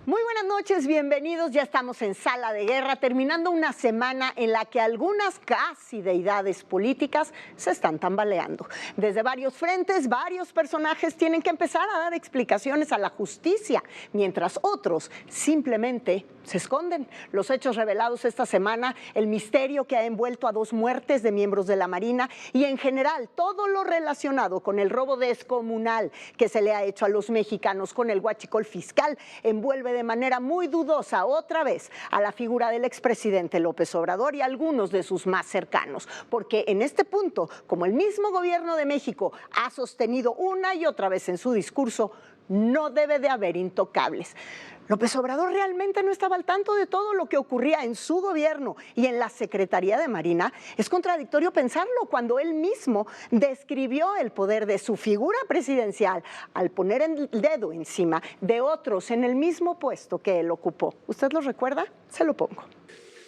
Muy buenas noches, bienvenidos. Ya estamos en Sala de Guerra, terminando una semana en la que algunas casi deidades políticas se están tambaleando. Desde varios frentes, varios personajes tienen que empezar a dar explicaciones a la justicia, mientras otros simplemente se esconden. Los hechos revelados esta semana, el misterio que ha envuelto a 2 muertes de miembros de la Marina y en general todo lo relacionado con el robo descomunal que se le ha hecho a los mexicanos con el huachicol fiscal, envuelve de manera muy dudosa otra vez a la figura del expresidente López Obrador y algunos de sus más cercanos, porque en este punto, como el mismo gobierno de México ha sostenido una y otra vez en su discurso, no debe de haber intocables. López Obrador realmente no estaba al tanto de todo lo que ocurría en su gobierno y en la Secretaría de Marina. Es contradictorio pensarlo cuando él mismo describió el poder de su figura presidencial al poner el dedo encima de otros en el mismo puesto que él ocupó. ¿Usted lo recuerda? Se lo pongo.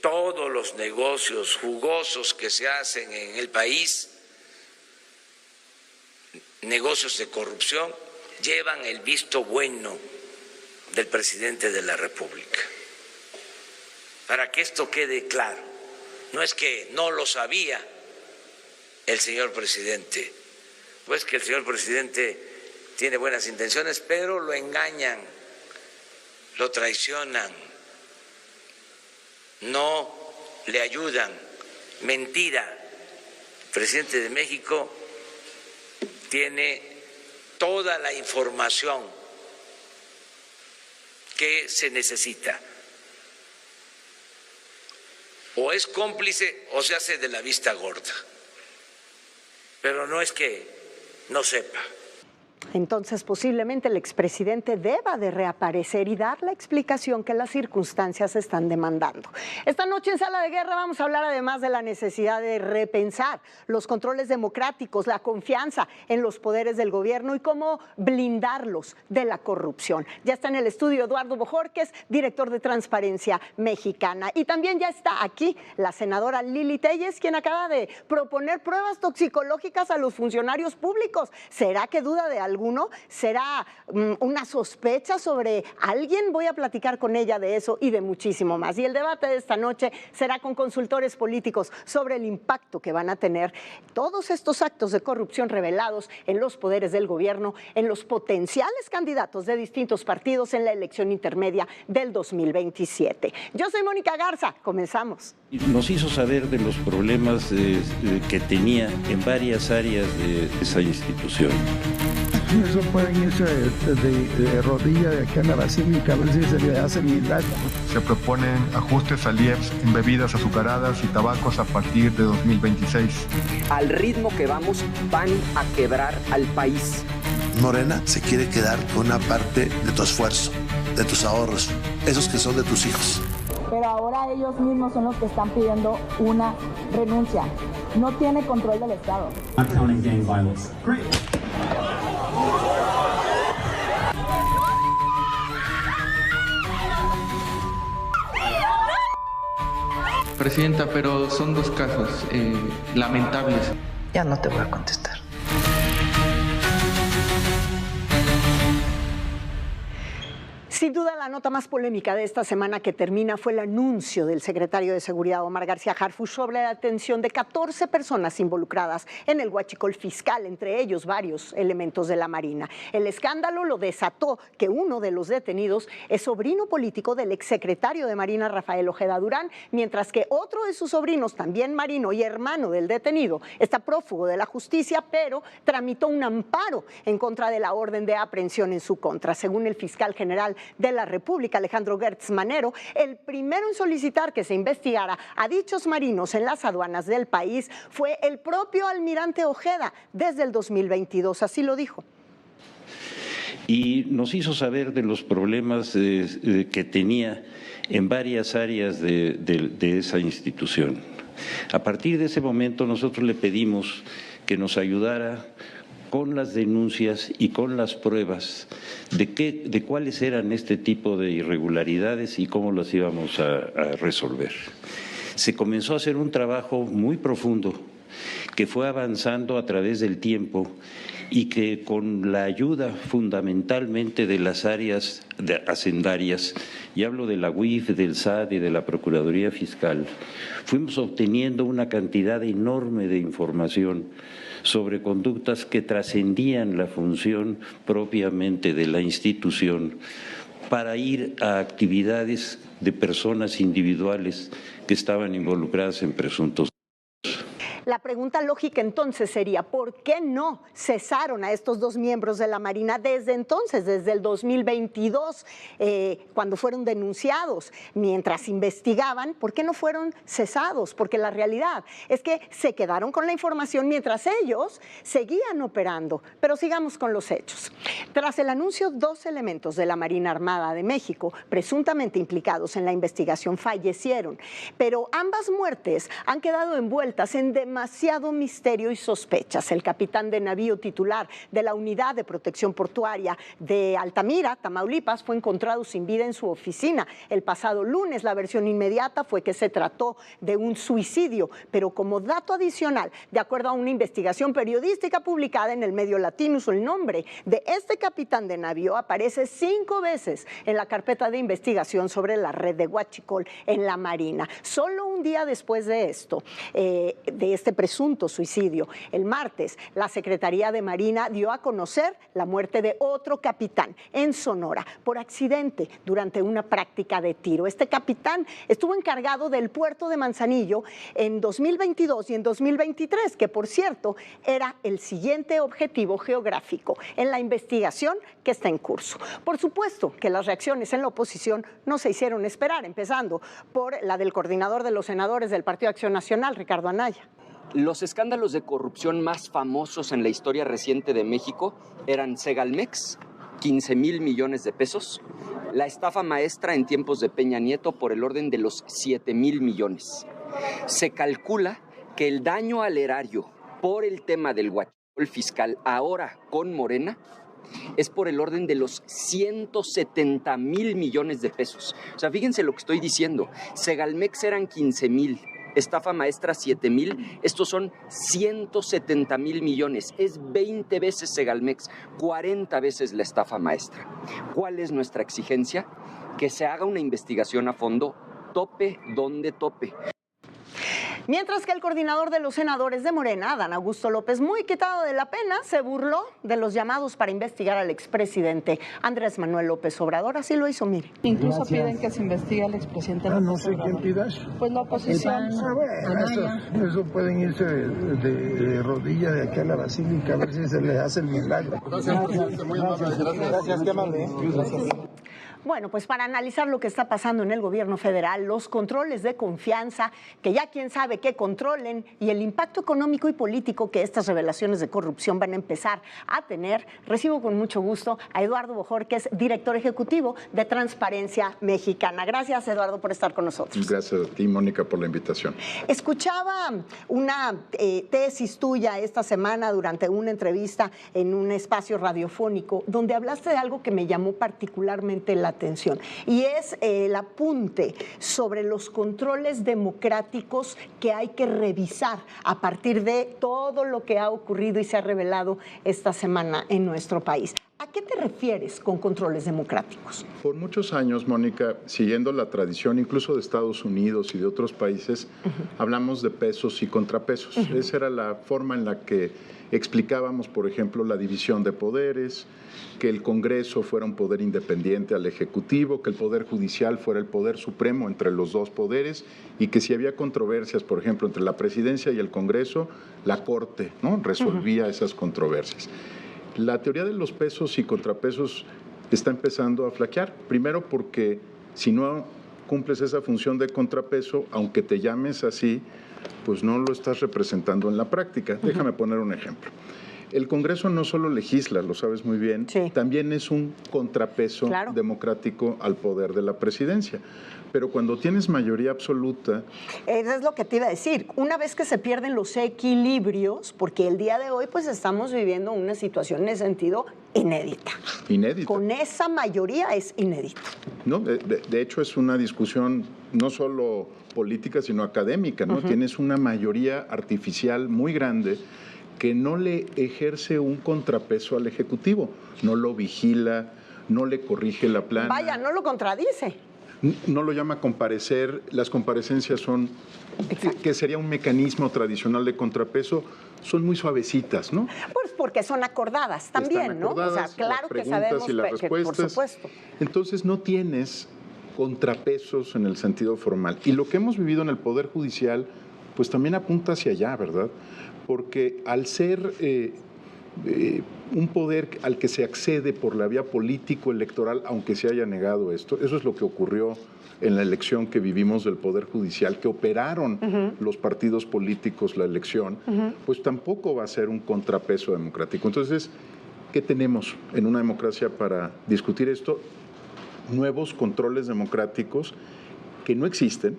Todos los negocios jugosos que se hacen en el país, negocios de corrupción, llevan el visto bueno del presidente de la República. Para que esto quede claro, no es que no lo sabía el señor presidente, pues que el señor presidente tiene buenas intenciones, pero lo engañan, lo traicionan, no le ayudan. Mentira. El presidente de México tiene toda la información que se necesita. O es cómplice o se hace de la vista gorda, pero no es que no sepa. Entonces, posiblemente el expresidente deba de reaparecer y dar la explicación que las circunstancias están demandando. Esta noche en Sala de Guerra vamos a hablar además de la necesidad de repensar los controles democráticos, la confianza en los poderes del gobierno y cómo blindarlos de la corrupción. Ya está en el estudio Eduardo Bojorquez, director de Transparencia Mexicana. Y también ya está aquí la senadora Lili Téllez, quien acaba de proponer pruebas toxicológicas a los funcionarios públicos. ¿Será que duda de alguno? ¿Será una sospecha sobre alguien? Voy a platicar con ella de eso y de muchísimo más. Y el debate de esta noche será con consultores políticos sobre el impacto que van a tener todos estos actos de corrupción revelados en los poderes del gobierno, en los potenciales candidatos de distintos partidos en la elección intermedia del 2027. Yo soy Mónica Garza, comenzamos. Nos hizo saber de los problemas que tenía en varias áreas de esa institución. Eso pueden irse de rodilla de aquí a la basílica, a ver si se le hace milagro. Se proponen ajustes al IEPS en bebidas azucaradas y tabacos a partir de 2026. Al ritmo que vamos, van a quebrar al país. Morena se quiere quedar con una parte de tu esfuerzo, de tus ahorros, esos que son de tus hijos. Pero ahora ellos mismos son los que están pidiendo una renuncia. No tiene control del Estado. Presidenta, pero son 2 casos lamentables. Ya no te voy a contestar. Sin duda, la nota más polémica de esta semana que termina fue el anuncio del secretario de Seguridad, Omar García Harfuch, sobre la detención de 14 personas involucradas en el huachicol fiscal, entre ellos varios elementos de la Marina. El escándalo lo desató que uno de los detenidos es sobrino político del exsecretario de Marina, Rafael Ojeda Durán, mientras que otro de sus sobrinos, también marino y hermano del detenido, está prófugo de la justicia, pero tramitó un amparo en contra de la orden de aprehensión en su contra. Según el fiscal general de la República, Alejandro Gertz Manero, el primero en solicitar que se investigara a dichos marinos en las aduanas del país fue el propio almirante Ojeda desde el 2022, así lo dijo. Y nos hizo saber de los problemas que tenía en varias áreas de esa institución. A partir de ese momento nosotros le pedimos que nos ayudara con las denuncias y con las pruebas de cuáles eran este tipo de irregularidades y cómo las íbamos a resolver. Se comenzó a hacer un trabajo muy profundo que fue avanzando a través del tiempo y que con la ayuda fundamentalmente de las áreas hacendarias, y hablo de la UIF, del SAT y de la Procuraduría Fiscal, fuimos obteniendo una cantidad enorme de información sobre conductas que trascendían la función propiamente de la institución para ir a actividades de personas individuales que estaban involucradas en presuntos. La pregunta lógica entonces sería, ¿por qué no cesaron a estos dos miembros de la Marina desde entonces, desde el 2022, cuando fueron denunciados? Mientras investigaban, ¿por qué no fueron cesados? Porque la realidad es que se quedaron con la información mientras ellos seguían operando. Pero sigamos con los hechos. Tras el anuncio, 2 elementos de la Marina Armada de México, presuntamente implicados en la investigación, fallecieron. Pero ambas muertes han quedado envueltas en demasiado misterio y sospechas. El capitán de navío titular de la Unidad de Protección Portuaria de Altamira, Tamaulipas, fue encontrado sin vida en su oficina. El pasado lunes, la versión inmediata fue que se trató de un suicidio, pero como dato adicional, de acuerdo a una investigación periodística publicada en el medio Latinus, el nombre de este capitán de navío aparece 5 veces en la carpeta de investigación sobre la red de huachicol en la Marina. Solo un día después de esto, de este presunto suicidio, el martes, la Secretaría de Marina dio a conocer la muerte de otro capitán en Sonora por accidente durante una práctica de tiro. Este capitán estuvo encargado del puerto de Manzanillo en 2022 y en 2023, que por cierto era el siguiente objetivo geográfico en la investigación que está en curso. Por supuesto que las reacciones en la oposición no se hicieron esperar, empezando por la del coordinador de los senadores del Partido Acción Nacional, Ricardo Anaya. Los escándalos de corrupción más famosos en la historia reciente de México eran Segalmex, 15,000 millones de pesos, la estafa maestra en tiempos de Peña Nieto por el orden de los 7,000 millones. Se calcula que el daño al erario por el tema del huachicol fiscal ahora con Morena es por el orden de los 170,000 millones de pesos. O sea, fíjense lo que estoy diciendo. Segalmex eran 15,000. Estafa maestra 7,000, estos son 170,000 millones, es 20 veces Segalmex, 40 veces la estafa maestra. ¿Cuál es nuestra exigencia? Que se haga una investigación a fondo, tope donde tope. Mientras que el coordinador de los senadores de Morena, Adán Augusto López, muy quitado de la pena, se burló de los llamados para investigar al expresidente Andrés Manuel López Obrador. Así lo hizo, mire. Incluso piden que se investigue al expresidente López no sé Obrador. quién pida eso. Pues la oposición. Eso pueden irse de rodilla de aquí a la basílica a ver si se les hace el milagro. Gracias, presidente. Muy amable. Gracias, qué amable. Gracias. Bueno, pues para analizar lo que está pasando en el gobierno federal, los controles de confianza, que ya quién sabe qué controlen, y el impacto económico y político que estas revelaciones de corrupción van a empezar a tener, recibo con mucho gusto a Eduardo Bojórquez, director ejecutivo de Transparencia Mexicana. Gracias, Eduardo, por estar con nosotros. Gracias a ti, Mónica, por la invitación. Escuchaba una tesis tuya esta semana durante una entrevista en un espacio radiofónico donde hablaste de algo que me llamó particularmente la atención, y es el apunte sobre los controles democráticos que hay que revisar a partir de todo lo que ha ocurrido y se ha revelado esta semana en nuestro país. ¿A qué te refieres con controles democráticos? Por muchos años, Mónica, siguiendo la tradición incluso de Estados Unidos y de otros países, hablamos de pesos y contrapesos. Esa era la forma en la que explicábamos, por ejemplo, la división de poderes, que el Congreso fuera un poder independiente al Ejecutivo, que el Poder Judicial fuera el poder supremo entre los dos poderes y que si había controversias, por ejemplo, entre la Presidencia y el Congreso, la Corte, ¿no?, resolvía esas controversias. La teoría de los pesos y contrapesos está empezando a flaquear, primero porque si no cumples esa función de contrapeso, aunque te llames así, pues no lo estás representando en la práctica. Déjame poner un ejemplo. El Congreso no solo legisla, lo sabes muy bien, también es un contrapeso democrático al poder de la presidencia. Pero cuando tienes mayoría absoluta... Eso es lo que te iba a decir. Una vez que se pierden los equilibrios, porque el día de hoy pues estamos viviendo una situación en ese sentido inédita. Inédita. Con esa mayoría es inédito. No, de hecho es una discusión no solo política, sino académica, ¿no? Tienes una mayoría artificial muy grande que no le ejerce un contrapeso al Ejecutivo, no lo vigila, no le corrige la plana. Vaya, no lo contradice. No lo llama a comparecer, las comparecencias son, que sería un mecanismo tradicional de contrapeso, son muy suavecitas, ¿no? Pues porque son acordadas también, Están acordadas, ¿no? O sea, claro que sabemos y las que, por supuesto. Entonces no tienes contrapesos en el sentido formal. Y lo que hemos vivido en el Poder Judicial, pues también apunta hacia allá, ¿verdad? Porque al ser un poder al que se accede por la vía político-electoral, aunque se haya negado esto, eso es lo que ocurrió en la elección que vivimos del Poder Judicial, que operaron los partidos políticos la elección, pues tampoco va a ser un contrapeso democrático. Entonces, ¿qué tenemos en una democracia para discutir esto? Nuevos controles democráticos que no existen,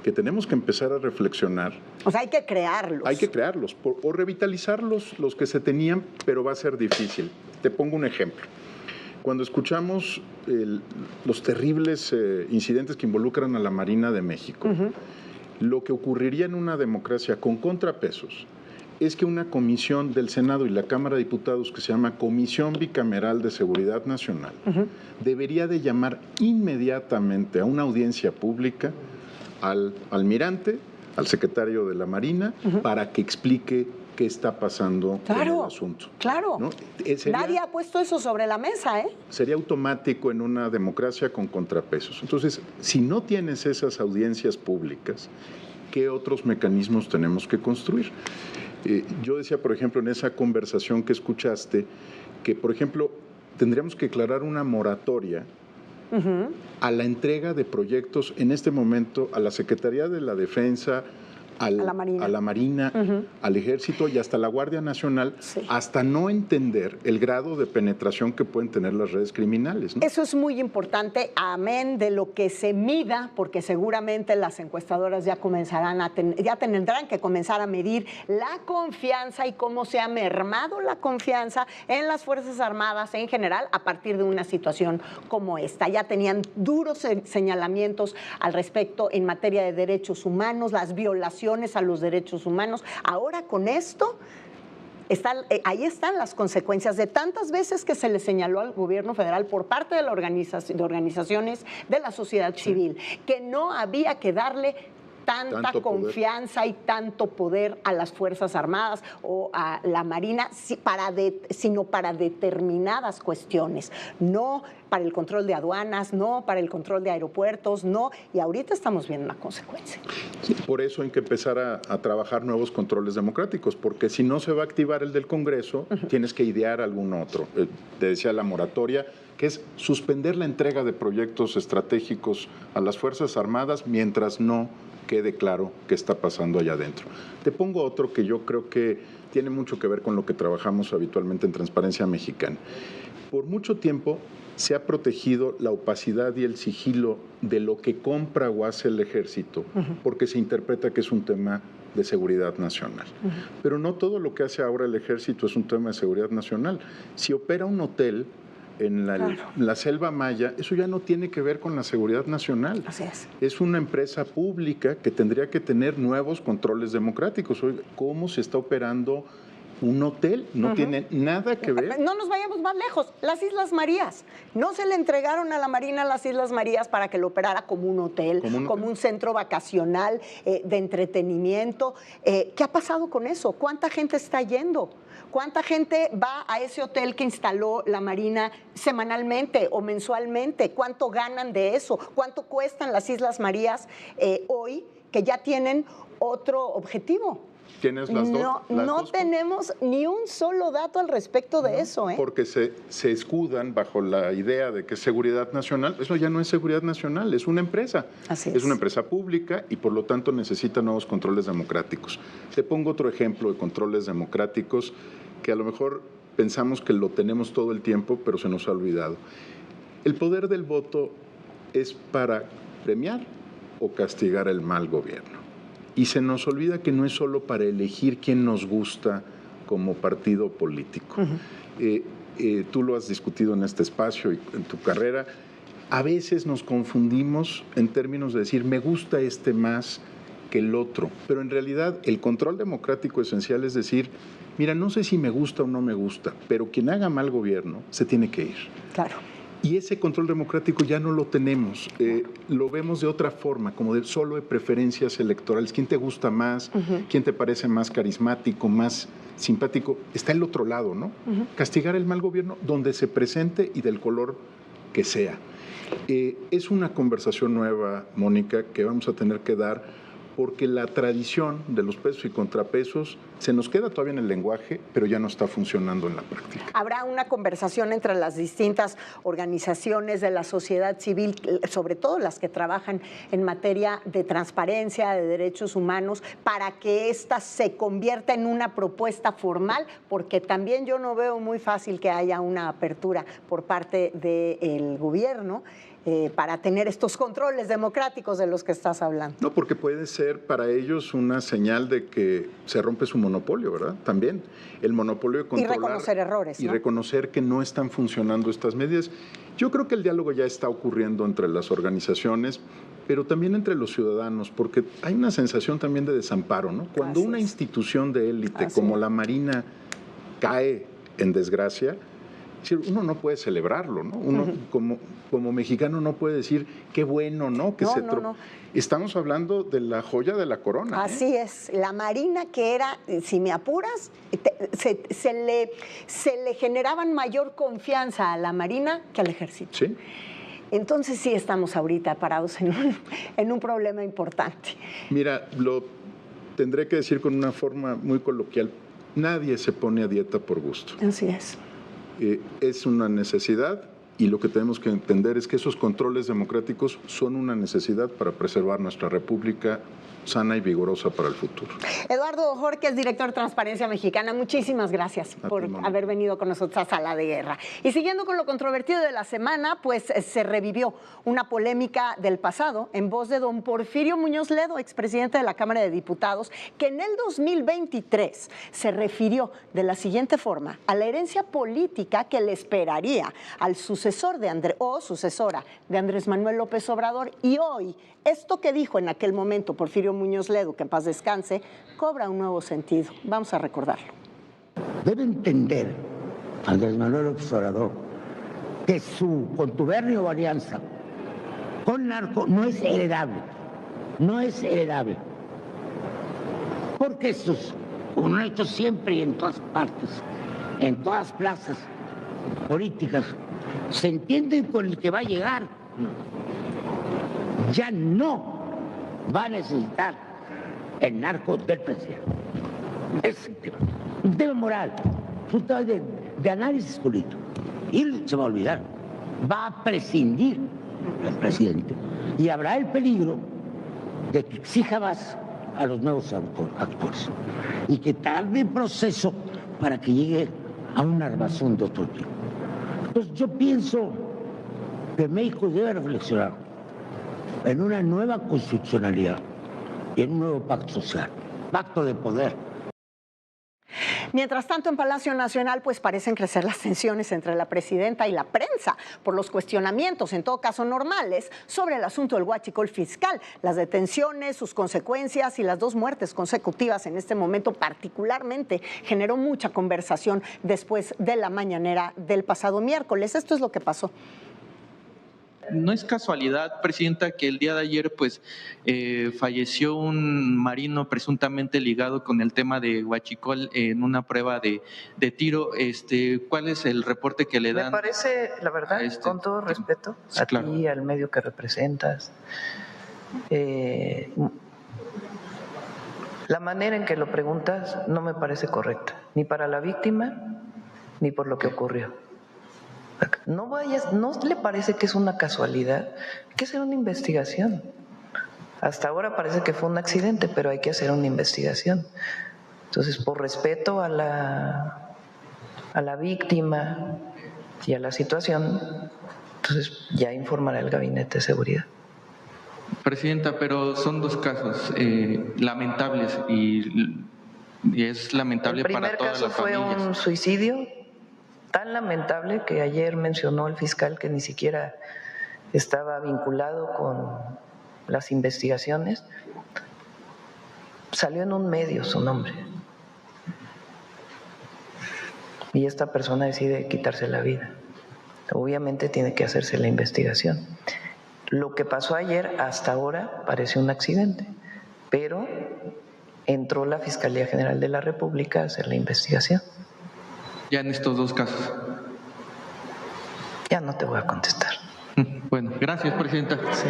que tenemos que empezar a reflexionar. O sea, hay que crearlos. Hay que crearlos o revitalizar los que se tenían, pero va a ser difícil. Te pongo un ejemplo. Cuando escuchamos los terribles incidentes que involucran a la Marina de México, lo que ocurriría en una democracia con contrapesos es que una comisión del Senado y la Cámara de Diputados, que se llama Comisión Bicameral de Seguridad Nacional, debería de llamar inmediatamente a una audiencia pública al almirante, al secretario de la Marina, para que explique qué está pasando en el asunto. Claro, ¿no? Nadie ha puesto eso sobre la mesa, ¿eh? Sería automático en una democracia con contrapesos. Entonces, si no tienes esas audiencias públicas, ¿qué otros mecanismos tenemos que construir? Yo decía, por ejemplo, en esa conversación que escuchaste, que, por ejemplo, tendríamos que declarar una moratoria a la entrega de proyectos en este momento a la Secretaría de la Defensa, a la Marina, al Ejército y hasta la Guardia Nacional, hasta no entender el grado de penetración que pueden tener las redes criminales, ¿no? Eso es muy importante, amén de lo que se mida, porque seguramente las encuestadoras ya comenzarán ya tendrán que comenzar a medir la confianza y cómo se ha mermado la confianza en las Fuerzas Armadas en general a partir de una situación como esta. Ya tenían duros señalamientos al respecto en materia de derechos humanos, las violaciones a los derechos humanos. Ahora con esto, ahí están las consecuencias de tantas veces que se le señaló al gobierno federal por parte de organizaciones de la sociedad civil, que no había que darle tanta confianza y tanto poder a las Fuerzas Armadas o a la Marina, sino para determinadas cuestiones, no para el control de aduanas, no para el control de aeropuertos, no, y ahorita estamos viendo una consecuencia. Sí, por eso hay que empezar a trabajar nuevos controles democráticos, porque si no se va a activar el del Congreso, tienes que idear algún otro. Te decía la moratoria, que es suspender la entrega de proyectos estratégicos a las Fuerzas Armadas mientras no quede claro qué está pasando allá adentro. Te pongo otro que yo creo que tiene mucho que ver con lo que trabajamos habitualmente en Transparencia Mexicana. Por mucho tiempo se ha protegido la opacidad y el sigilo de lo que compra o hace el Ejército, porque se interpreta que es un tema de seguridad nacional. Pero no todo lo que hace ahora el Ejército es un tema de seguridad nacional. Si opera un hotel en la selva maya, eso ya no tiene que ver con la seguridad nacional. Así es. Es una empresa pública que tendría que tener nuevos controles democráticos. Oye, ¿cómo se está operando un hotel? No tiene nada que ver. No nos vayamos más lejos. Las Islas Marías. No se le entregaron a la Marina las Islas Marías para que lo operara como un hotel, como un centro vacacional de entretenimiento. ¿Qué ha pasado con eso? ¿Cuánta gente está yendo? ¿Cuánta gente va a ese hotel que instaló la Marina semanalmente o mensualmente? ¿Cuánto ganan de eso? ¿Cuánto cuestan las Islas Marías hoy que ya tienen otro objetivo? ¿Tienes las dos? No tenemos ni un solo dato al respecto de eso. Porque se escudan bajo la idea de que es seguridad nacional. Eso ya no es seguridad nacional, es una empresa. Así es. Es una empresa pública y por lo tanto necesita nuevos controles democráticos. Te pongo otro ejemplo de controles democráticos que a lo mejor pensamos que lo tenemos todo el tiempo, pero se nos ha olvidado. El poder del voto es para premiar o castigar el mal gobierno. Y se nos olvida que no es solo para elegir quién nos gusta como partido político. Tú lo has discutido en este espacio y en tu carrera. A veces nos confundimos en términos de decir, me gusta este más que el otro. Pero en realidad el control democrático esencial es decir, mira, no sé si me gusta o no me gusta, pero quien haga mal gobierno se tiene que ir. Claro. Y ese control democrático ya no lo tenemos, lo vemos de otra forma, como solo de preferencias electorales. ¿Quién te gusta más? ¿Quién te parece más carismático, más simpático? Está el otro lado, ¿no? Castigar el mal gobierno donde se presente y del color que sea. Es una conversación nueva, Mónica, que vamos a tener que dar porque la tradición de los pesos y contrapesos se nos queda todavía en el lenguaje, pero ya no está funcionando en la práctica. Habrá una conversación entre las distintas organizaciones de la sociedad civil, sobre todo las que trabajan en materia de transparencia, de derechos humanos, para que ésta se convierta en una propuesta formal, porque también yo no veo muy fácil que haya una apertura por parte del gobierno para tener estos controles democráticos de los que estás hablando. No, porque puede ser para ellos una señal de que se rompe su monopolio, ¿verdad? También el monopolio de controlar. Y reconocer errores, ¿no? Y reconocer que no están funcionando estas medidas. Yo creo que el diálogo ya está ocurriendo entre las organizaciones, pero también entre los ciudadanos, porque hay una sensación también de desamparo, ¿no? Cuando una institución de élite como la Marina cae en desgracia, uno no puede celebrarlo, ¿no? Uno como mexicano no puede decir qué bueno, ¿no? Que no. Estamos hablando de la joya de la corona. Así es, la Marina que era, si me apuras, se le generaban mayor confianza a la Marina que al Ejército. Sí. Entonces sí estamos ahorita parados en un problema importante. Mira, lo tendré que decir con una forma muy coloquial, nadie se pone a dieta por gusto. Así es. Es una necesidad y lo que tenemos que entender es que esos controles democráticos son una necesidad para preservar nuestra república sana y vigorosa para el futuro. Eduardo Ojórquez, director de Transparencia Mexicana, muchísimas gracias por haber venido con nosotros a Sala de Guerra. Y siguiendo con lo controvertido de la semana, pues se revivió una polémica del pasado en voz de don Porfirio Muñoz Ledo, expresidente de la Cámara de Diputados, que en el 2023 se refirió de la siguiente forma a la herencia política que le esperaría al sucesora de Andrés Manuel López Obrador. Y hoy, esto que dijo en aquel momento Porfirio Muñoz Ledo, que en paz descanse, cobra un nuevo sentido. Vamos a recordarlo. Debe entender Andrés Manuel López Obrador que su contubernio o alianza con narco no es heredable. No es heredable. Porque esto es un hecho siempre y en todas partes, en todas plazas políticas. Se entiende con el que va a llegar. Ya no va a necesitar el narco del presidente. Es un tema moral, un tema de análisis político. Y se va a olvidar, va a prescindir del presidente. Y habrá el peligro de que exija más a los nuevos actores y que tarde el proceso para que llegue a una armazón de otro tipo. Entonces yo pienso que México debe reflexionar en una nueva constitucionalidad y en un nuevo pacto social, pacto de poder. Mientras tanto, en Palacio Nacional, pues parecen crecer las tensiones entre la presidenta y la prensa por los cuestionamientos, en todo caso normales, sobre el asunto del huachicol fiscal, las detenciones, sus consecuencias y las 2 muertes consecutivas en este momento particularmente generó mucha conversación después de la mañanera del pasado miércoles. Esto es lo que pasó. No es casualidad, presidenta, que el día de ayer pues falleció un marino presuntamente ligado con el tema de huachicol en una prueba de tiro. ¿Cuál es el reporte que le dan? Me parece, la verdad, con todo respeto a ti, al medio que representas, la manera en que lo preguntas no me parece correcta, ni para la víctima, ni por lo que ocurrió. ¿No le parece que es una casualidad? Hay que hacer una investigación. Hasta ahora parece que fue un accidente, pero hay que hacer una investigación. Entonces, por respeto a la víctima y a la situación, entonces ya informará el Gabinete de Seguridad. Presidenta, pero son 2 casos lamentables y es lamentable para todas las familias. El primer caso fue un suicidio tan lamentable que ayer mencionó el fiscal que ni siquiera estaba vinculado con las investigaciones. Salió en un medio su nombre. Y esta persona decide quitarse la vida. Obviamente tiene que hacerse la investigación. Lo que pasó ayer hasta ahora parece un accidente, pero entró la Fiscalía General de la República a hacer la investigación. Ya en estos dos casos. Ya no te voy a contestar. Bueno, gracias, presidenta. Sí.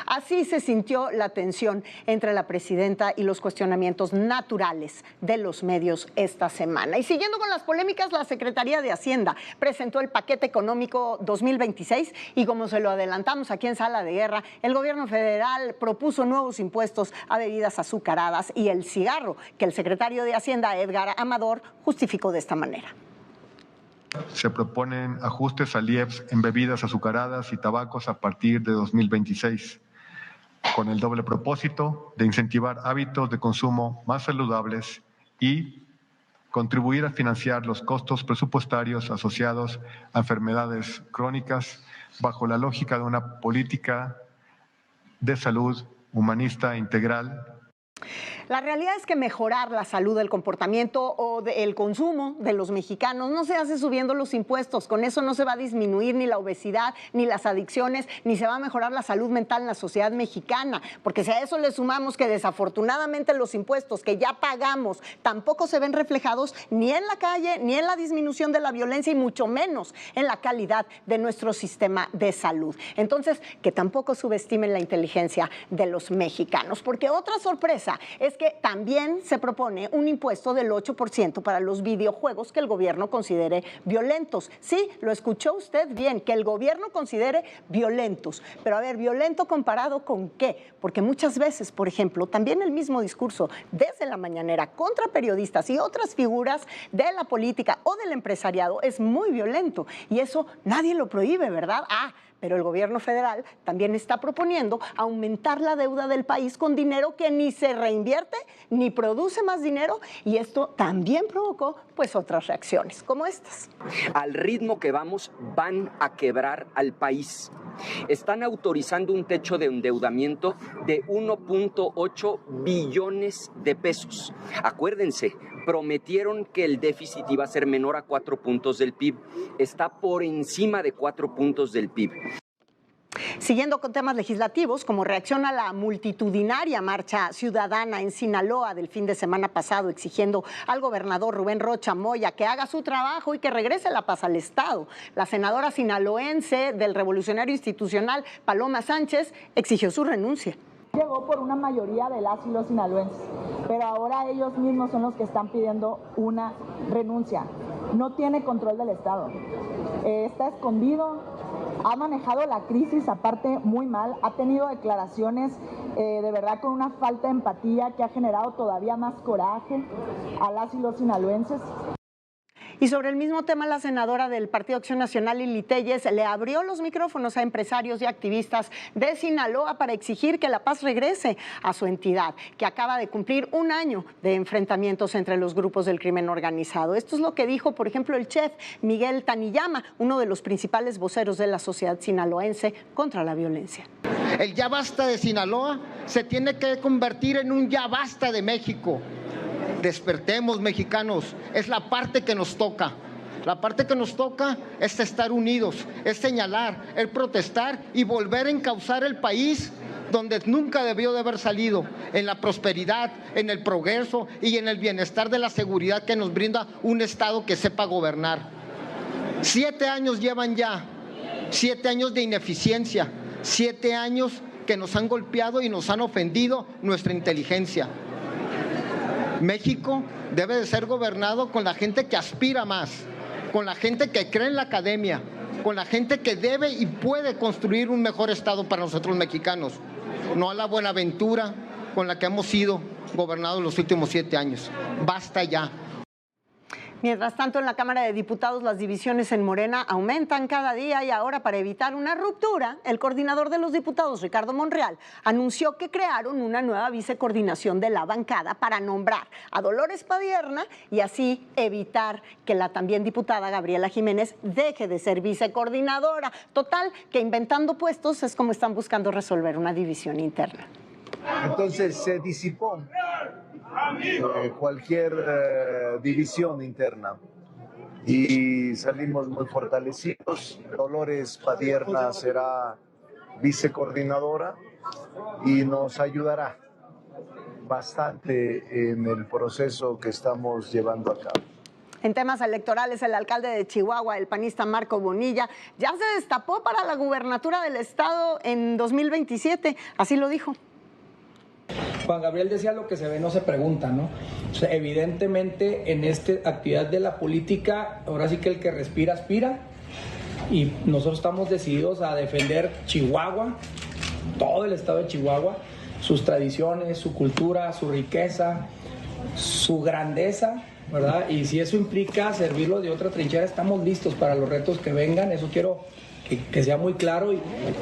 Así se sintió la tensión entre la presidenta y los cuestionamientos naturales de los medios esta semana. Y siguiendo con las polémicas, la Secretaría de Hacienda presentó el paquete económico 2026 y como se lo adelantamos aquí en Sala de Guerra, el gobierno federal propuso nuevos impuestos a bebidas azucaradas y el cigarro, que el secretario de Hacienda, Edgar Amador, justificó de esta manera. Se proponen ajustes al IEPS en bebidas azucaradas y tabacos a partir de 2026, con el doble propósito de incentivar hábitos de consumo más saludables y contribuir a financiar los costos presupuestarios asociados a enfermedades crónicas bajo la lógica de una política de salud humanista e integral. La realidad es que mejorar la salud, el comportamiento o el consumo de los mexicanos no se hace subiendo los impuestos. Con eso no se va a disminuir ni la obesidad, ni las adicciones, ni se va a mejorar la salud mental en la sociedad mexicana. Porque si a eso le sumamos que desafortunadamente los impuestos que ya pagamos tampoco se ven reflejados ni en la calle, ni en la disminución de la violencia y mucho menos en la calidad de nuestro sistema de salud. Entonces, que tampoco subestimen la inteligencia de los mexicanos. Porque otra sorpresa es que también se propone un impuesto del 8% para los videojuegos que el gobierno considere violentos. Sí, lo escuchó usted bien, que el gobierno considere violentos. Pero a ver, ¿violento comparado con qué? Porque muchas veces, por ejemplo, también el mismo discurso desde la mañanera contra periodistas y otras figuras de la política o del empresariado es muy violento. Y eso nadie lo prohíbe, ¿verdad? Pero el gobierno federal también está proponiendo aumentar la deuda del país con dinero que ni se reinvierte ni produce más dinero, y esto también provocó pues otras reacciones como estas. Al ritmo que vamos, van a quebrar al país. Están autorizando un techo de endeudamiento de 1.8 billones de pesos. Acuérdense, prometieron que el déficit iba a ser menor a 4 puntos del PIB. Está por encima de 4 puntos del PIB. Siguiendo con temas legislativos, como reacción a la multitudinaria marcha ciudadana en Sinaloa del fin de semana pasado, exigiendo al gobernador Rubén Rocha Moya que haga su trabajo y que regrese la paz al Estado, la senadora sinaloense del Revolucionario Institucional, Paloma Sánchez, exigió su renuncia. Llegó por una mayoría de las y los sinaloenses, pero ahora ellos mismos son los que están pidiendo una renuncia. No tiene control del Estado, está escondido, ha manejado la crisis aparte muy mal, ha tenido declaraciones de verdad con una falta de empatía que ha generado todavía más coraje a las y los sinaloenses. Y sobre el mismo tema, la senadora del Partido Acción Nacional, Lili Téllez, le abrió los micrófonos a empresarios y activistas de Sinaloa para exigir que la paz regrese a su entidad, que acaba de cumplir un año de enfrentamientos entre los grupos del crimen organizado. Esto es lo que dijo, por ejemplo, el chef Miguel Taniyama, uno de los principales voceros de la sociedad sinaloense contra la violencia. El ya basta de Sinaloa se tiene que convertir en un ya basta de México. Despertemos, mexicanos, es la parte que nos toca. La parte que nos toca es estar unidos, es señalar, es protestar y volver a encauzar el país donde nunca debió de haber salido, en la prosperidad, en el progreso y en el bienestar de la seguridad que nos brinda un Estado que sepa gobernar. 7 años llevan ya, 7 años de ineficiencia, 7 años que nos han golpeado y nos han ofendido nuestra inteligencia. México debe de ser gobernado con la gente que aspira más, con la gente que cree en la academia, con la gente que debe y puede construir un mejor Estado para nosotros mexicanos, no a la buenaventura con la que hemos sido gobernados los últimos 7 años. Basta ya. Mientras tanto, en la Cámara de Diputados las divisiones en Morena aumentan cada día y ahora, para evitar una ruptura, el coordinador de los diputados, Ricardo Monreal, anunció que crearon una nueva vicecoordinación de la bancada para nombrar a Dolores Padierna y así evitar que la también diputada Gabriela Jiménez deje de ser vicecoordinadora. Total, que inventando puestos es como están buscando resolver una división interna. Entonces se disipó cualquier división interna. Y salimos muy fortalecidos. Dolores Padierna será vicecoordinadora y nos ayudará bastante en el proceso que estamos llevando a cabo. En temas electorales, el alcalde de Chihuahua, el panista Marco Bonilla, ya se destapó para la gubernatura del estado en 2027, así lo dijo. Juan Gabriel decía: lo que se ve no se pregunta, ¿no? O sea, evidentemente en esta actividad de la política, ahora sí que el que respira aspira, y nosotros estamos decididos a defender Chihuahua, todo el estado de Chihuahua, sus tradiciones, su cultura, su riqueza, su grandeza, ¿verdad? Y si eso implica servirlo de otra trinchera, estamos listos para los retos que vengan. Eso quiero que sea muy claro,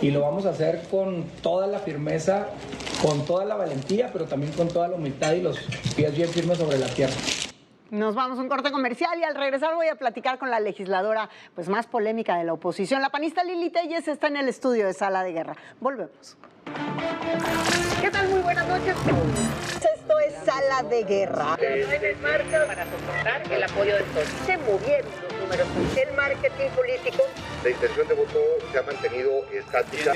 y lo vamos a hacer con toda la firmeza, con toda la valentía, pero también con toda la humildad y los pies bien firmes sobre la tierra. Nos vamos a un corte comercial y al regresar voy a platicar con la legisladora pues más polémica de la oposición. La panista Lili Téllez está en el estudio de Sala de Guerra. Volvemos. ¿Qué tal? Muy buenas noches. Esto es Sala de Guerra. En marcha para soportar el apoyo del PSOE. Se movieron los números. El marketing político. La intención de voto se ha mantenido estática.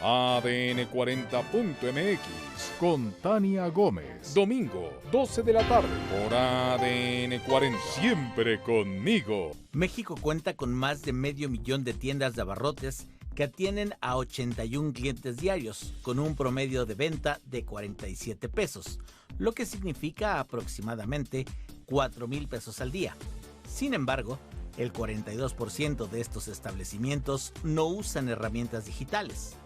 ADN 40.mx con Tania Gómez. Domingo, 12 de la tarde, por ADN 40. Siempre conmigo. México cuenta con más de 500,000 de tiendas de abarrotes que atienden a 81 clientes diarios, con un promedio de venta de 47 pesos, lo que significa aproximadamente 4,000 pesos al día. Sin embargo, el 42% de estos establecimientos no usan herramientas digitales.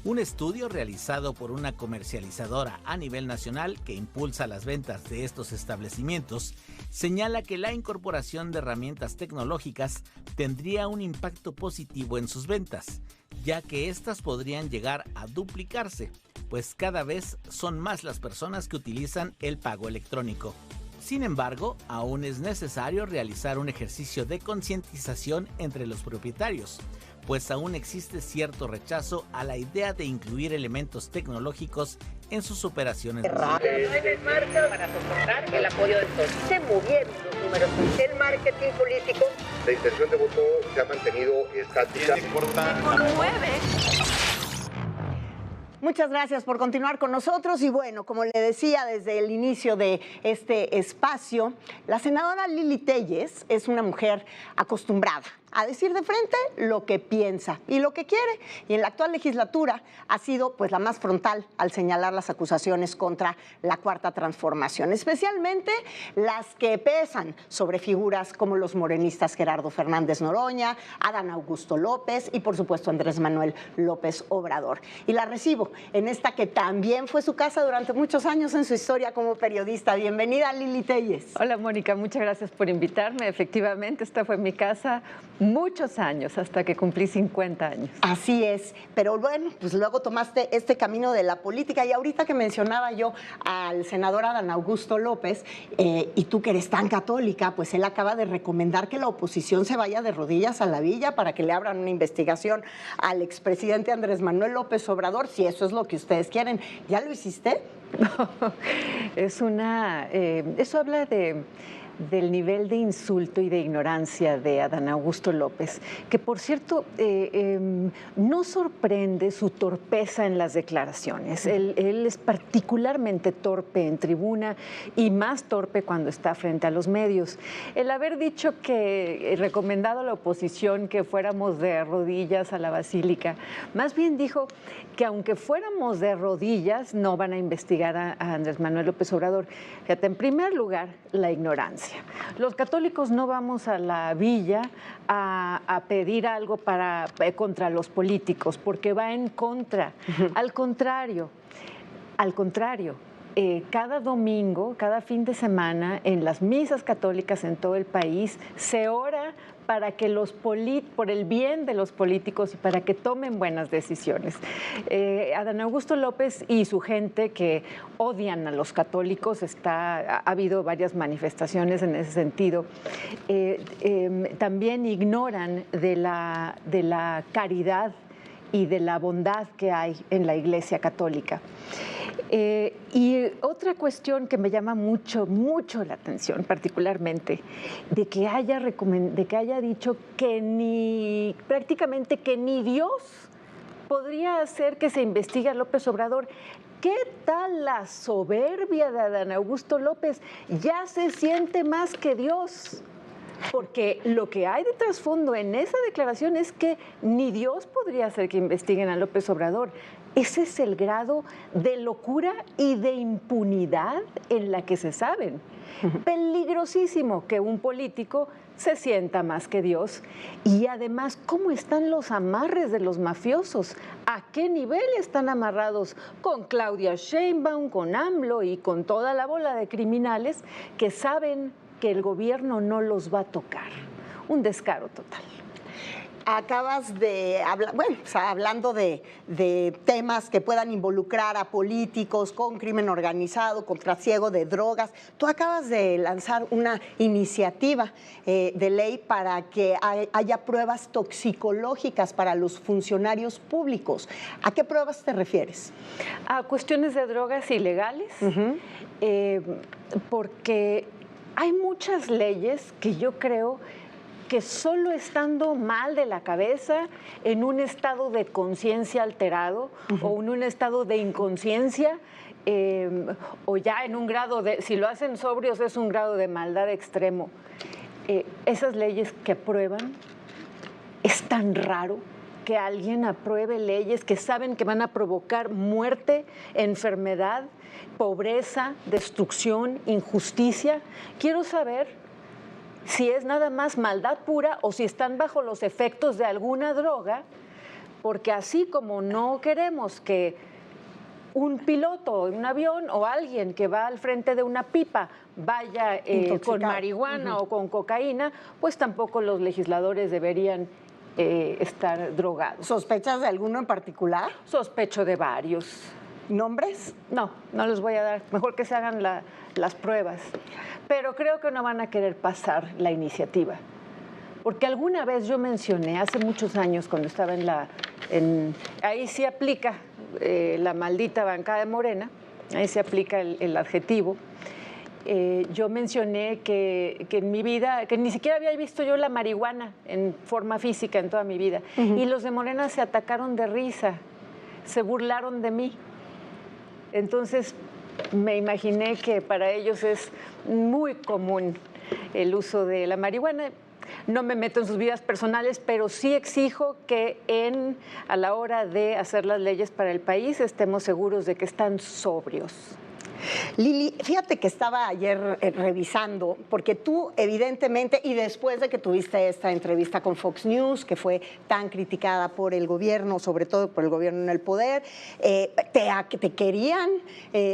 Un estudio realizado por una comercializadora a nivel nacional que impulsa las ventas de estos establecimientos señala que la incorporación de herramientas tecnológicas tendría un impacto positivo en sus ventas, ya que éstas podrían llegar a duplicarse, pues cada vez son más las personas que utilizan el pago electrónico. Sin embargo, aún es necesario realizar un ejercicio de concientización entre los propietarios, pues aún existe cierto rechazo a la idea de incluir elementos tecnológicos en sus operaciones. En marcha para soportar el apoyo del PSOE. Se movieron los números. El marketing político. La intención de voto se ha mantenido estática. Muchas gracias por continuar con nosotros y bueno, como le decía desde el inicio de este espacio, la senadora Lili Téllez es una mujer acostumbrada a decir de frente lo que piensa y lo que quiere. Y en la actual legislatura ha sido pues la más frontal al señalar las acusaciones contra la Cuarta Transformación, especialmente las que pesan sobre figuras como los morenistas Gerardo Fernández Noroña, Adán Augusto López y por supuesto Andrés Manuel López Obrador. Y la recibo en esta que también fue su casa durante muchos años en su historia como periodista. Bienvenida, Lili Téllez. Hola, Mónica, muchas gracias por invitarme. Efectivamente, esta fue mi casa muchos años, hasta que cumplí 50 años. Así es, pero bueno, pues luego tomaste este camino de la política y ahorita que mencionaba yo al senador Adán Augusto López, y tú que eres tan católica, pues él acaba de recomendar que la oposición se vaya de rodillas a la villa para que le abran una investigación al expresidente Andrés Manuel López Obrador, si eso es lo que ustedes quieren. ¿Ya lo hiciste? No, eso habla del nivel de insulto y de ignorancia de Adán Augusto López, que por cierto no sorprende su torpeza en las declaraciones. Él es particularmente torpe en tribuna y más torpe cuando está frente a los medios. El haber dicho recomendado a la oposición que fuéramos de rodillas a la Basílica, más bien dijo que aunque fuéramos de rodillas no van a investigar a Andrés Manuel López Obrador. Fíjate, en primer lugar, la ignorancia. Los católicos no vamos a la villa a pedir algo contra los políticos, porque va en contra. Al contrario, cada domingo, cada fin de semana, en las misas católicas en todo el país, se ora para que por el bien de los políticos y para que tomen buenas decisiones. Adán Augusto López y su gente que odian a los católicos, ha habido varias manifestaciones en ese sentido, también ignoran de la caridad y de la bondad que hay en la Iglesia Católica. Y otra cuestión que me llama mucho la atención, particularmente, de que haya dicho que prácticamente ni Dios podría hacer que se investigue a López Obrador. ¿Qué tal la soberbia de Adán Augusto López? Ya se siente más que Dios. Porque lo que hay de trasfondo en esa declaración es que ni Dios podría hacer que investiguen a López Obrador. Ese es el grado de locura y de impunidad en la que se saben. Peligrosísimo que un político se sienta más que Dios. Y además, ¿cómo están los amarres de los mafiosos? ¿A qué nivel están amarrados con Claudia Sheinbaum, con AMLO y con toda la bola de criminales que saben que el gobierno no los va a tocar? Un descaro total. Acabas de hablar, hablando de temas que puedan involucrar a políticos con crimen organizado, con trasiego de drogas. Tú acabas de lanzar una iniciativa de ley para que haya pruebas toxicológicas para los funcionarios públicos. ¿A qué pruebas te refieres? A cuestiones de drogas ilegales, porque hay muchas leyes que yo creo que solo estando mal de la cabeza, en un estado de conciencia alterado o en un estado de inconsciencia, o ya en un grado de, si lo hacen sobrios, es un grado de maldad extremo. Esas leyes que aprueban, es tan raro que alguien apruebe leyes que saben que van a provocar muerte, enfermedad, pobreza, destrucción, injusticia. Quiero saber si es nada más maldad pura o si están bajo los efectos de alguna droga, porque así como no queremos que un piloto de un avión o alguien que va al frente de una pipa vaya con marihuana o con cocaína, pues tampoco los legisladores deberían estar drogados. ¿Sospechas de alguno en particular? Sospecho de varios. ¿Nombres? No les voy a dar. Mejor que se hagan las pruebas. Pero creo que no van a querer pasar la iniciativa. Porque alguna vez yo mencioné, hace muchos años, cuando estaba ahí sí aplica la maldita bancada de Morena, ahí se aplica el adjetivo. Yo mencioné que en mi vida, que ni siquiera había visto yo la marihuana en forma física en toda mi vida. Y los de Morena se atacaron de risa, se burlaron de mí. Entonces me imaginé que para ellos es muy común el uso de la marihuana. No me meto en sus vidas personales, pero sí exijo que a la hora de hacer las leyes para el país estemos seguros de que están sobrios. Lili, fíjate que estaba ayer revisando, porque tú evidentemente, y después de que tuviste esta entrevista con Fox News, que fue tan criticada por el gobierno, sobre todo por el gobierno en el poder, te querían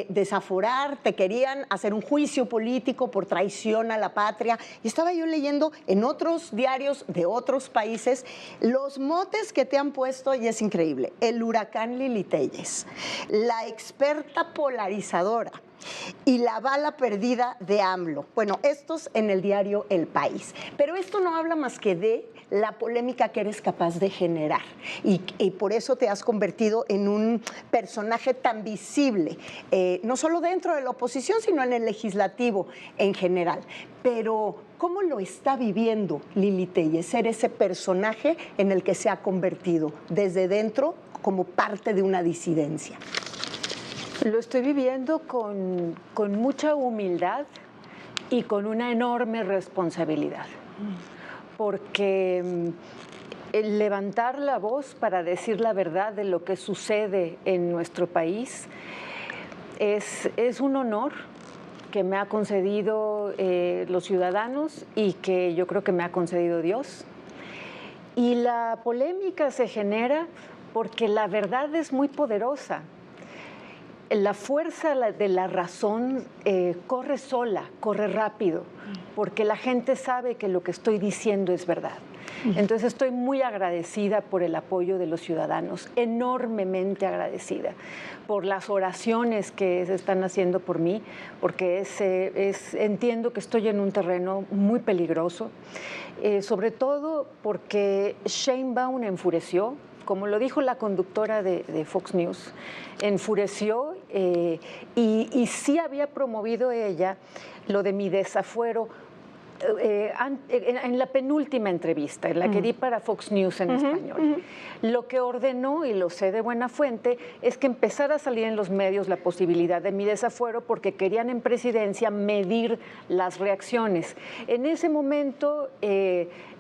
desaforar, te querían hacer un juicio político por traición a la patria. Y estaba yo leyendo en otros diarios de otros países los motes que te han puesto, y es increíble. El huracán Lili Téllez, la experta polarizadora y la bala perdida de AMLO. Bueno, estos en el diario El País. Pero esto no habla más que de la polémica que eres capaz de generar. Y por eso te has convertido en un personaje tan visible, no solo dentro de la oposición, sino en el legislativo en general. Pero, ¿cómo lo está viviendo Lili Téllez, ser ese personaje en el que se ha convertido desde dentro como parte de una disidencia? Lo estoy viviendo con mucha humildad y con una enorme responsabilidad, porque el levantar la voz para decir la verdad de lo que sucede en nuestro país es un honor que me ha concedido los ciudadanos y que yo creo que me ha concedido Dios. Y la polémica se genera porque la verdad es muy poderosa. La fuerza de la razón corre sola, corre rápido, porque la gente sabe que lo que estoy diciendo es verdad. Entonces estoy muy agradecida por el apoyo de los ciudadanos, enormemente agradecida por las oraciones que se están haciendo por mí, porque entiendo que estoy en un terreno muy peligroso, sobre todo porque Sheinbaum enfureció, como lo dijo la conductora de Fox News, enfureció y sí había promovido ella lo de mi desafuero en la penúltima entrevista, en la que di para Fox News en español. Lo que ordenó, y lo sé de buena fuente, es que empezara a salir en los medios la posibilidad de mi desafuero porque querían en presidencia medir las reacciones. En ese momento,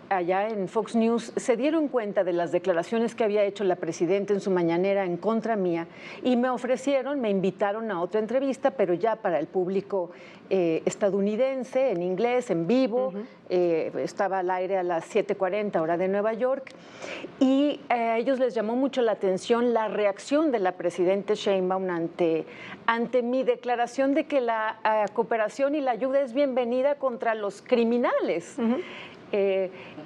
allá en Fox News, se dieron cuenta de las declaraciones que había hecho la presidenta en su mañanera en contra mía y me invitaron a otra entrevista, pero ya para el público estadounidense, en inglés, en vivo. Estaba al aire a las 7:40 hora de Nueva York, y a ellos les llamó mucho la atención la reacción de la presidenta Sheinbaum ante mi declaración de que la cooperación y la ayuda es bienvenida contra los criminales.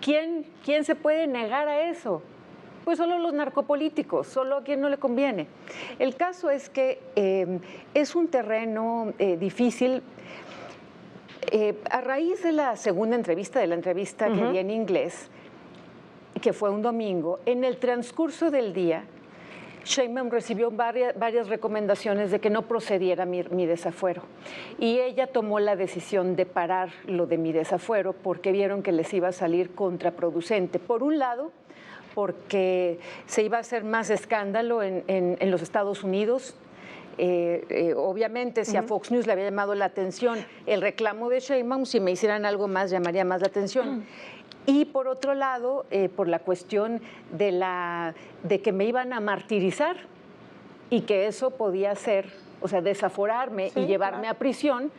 ¿Quién se puede negar a eso? Pues solo los narcopolíticos, solo a quien no le conviene. El caso es que es un terreno difícil. A raíz de la segunda entrevista, que di en inglés, que fue un domingo, en el transcurso del día, Sheinbaum recibió varias recomendaciones de que no procediera mi desafuero. Y ella tomó la decisión de parar lo de mi desafuero porque vieron que les iba a salir contraproducente. Por un lado, porque se iba a hacer más escándalo en los Estados Unidos. Obviamente, si a Fox News le había llamado la atención el reclamo de Sheinbaum, si me hicieran algo más, llamaría más la atención. Y por otro lado, por la cuestión de que me iban a martirizar y que eso podía ser, o sea, desaforarme y llevarme a prisión,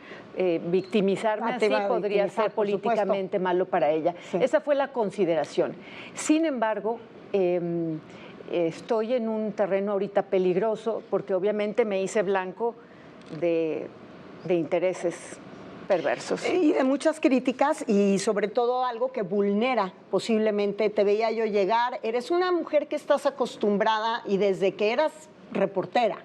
victimizarme así podría ser políticamente malo para ella. Esa fue la consideración. Sin embargo, estoy en un terreno ahorita peligroso porque obviamente me hice blanco de intereses perversos. Y de muchas críticas y sobre todo algo que vulnera posiblemente, te veía yo llegar, eres una mujer que estás acostumbrada y desde que eras reportera,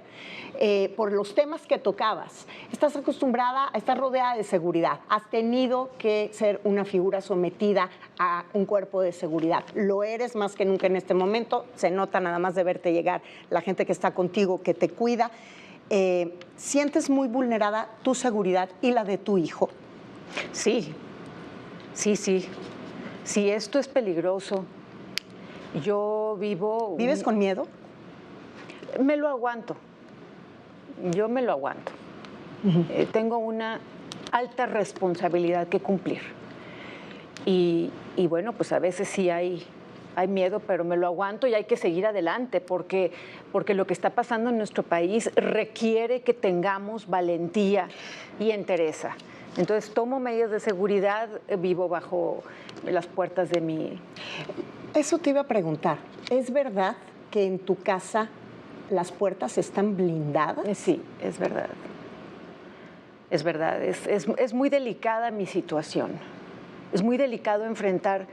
por los temas que tocabas, estás acostumbrada a estar rodeada de seguridad, has tenido que ser una figura sometida a un cuerpo de seguridad, lo eres más que nunca en este momento, se nota nada más de verte llegar, la gente que está contigo, que te cuida. ¿Sientes muy vulnerada tu seguridad y la de tu hijo? Sí, esto es peligroso. Yo vivo... ¿Vives con miedo? Me lo aguanto. Yo me lo aguanto. Tengo una alta responsabilidad que cumplir. Y bueno, pues a veces sí hay miedo, pero me lo aguanto y hay que seguir adelante porque lo que está pasando en nuestro país requiere que tengamos valentía y entereza. Entonces tomo medidas de seguridad, vivo bajo las puertas de mi... Eso te iba a preguntar, ¿es verdad que en tu casa las puertas están blindadas? Sí, es verdad. Es verdad, es muy delicada mi situación. Es muy delicado enfrentar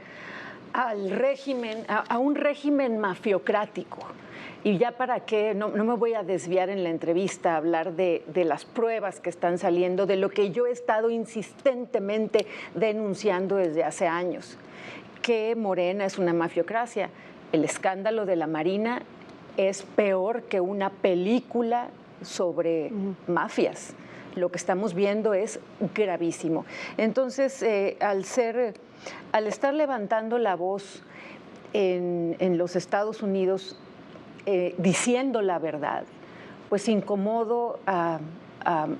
al régimen, a un régimen mafiocrático. Y ya para qué, no me voy a desviar en la entrevista a hablar de las pruebas que están saliendo, de lo que yo he estado insistentemente denunciando desde hace años, que Morena es una mafiocracia. El escándalo de la Marina es peor que una película sobre mafias. Lo que estamos viendo es gravísimo. Entonces, al estar levantando la voz en los Estados Unidos, diciendo la verdad, pues incomodo a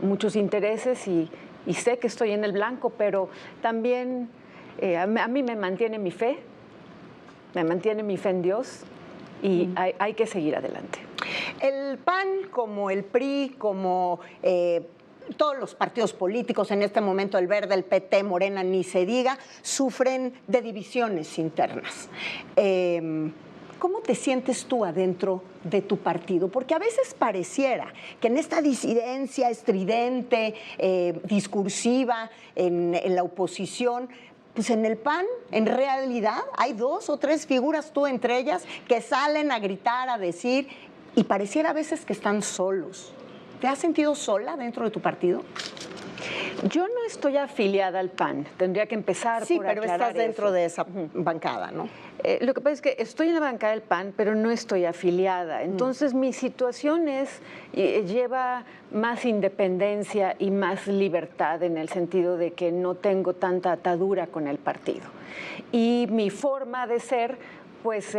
muchos intereses y sé que estoy en el blanco, pero también a mí me mantiene mi fe en Dios y hay que seguir adelante. El PAN, como el PRI, como todos los partidos políticos, en este momento el Verde, el PT, Morena, ni se diga, sufren de divisiones internas. ¿Cómo te sientes tú adentro de tu partido? Porque a veces pareciera que en esta disidencia estridente, discursiva, en la oposición, pues en el PAN, en realidad, hay 2 o 3 figuras, tú entre ellas, que salen a gritar, a decir, y pareciera a veces que están solos. ¿Te has sentido sola dentro de tu partido? Yo no estoy afiliada al PAN, tendría que empezar por aclarar. Sí, pero estás dentro de esa bancada, ¿no? Lo que pasa es que estoy en la bancada del PAN, pero no estoy afiliada. Entonces mi situación lleva más independencia y más libertad en el sentido de que no tengo tanta atadura con el partido. Y mi forma de ser, pues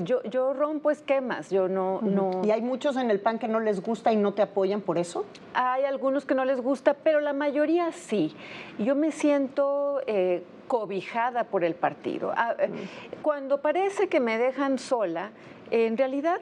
yo rompo esquemas, yo no... ¿Y hay muchos en el PAN que no les gusta y no te apoyan por eso? Hay algunos que no les gusta, pero la mayoría sí. Yo me siento cobijada por el partido. Cuando parece que me dejan sola, en realidad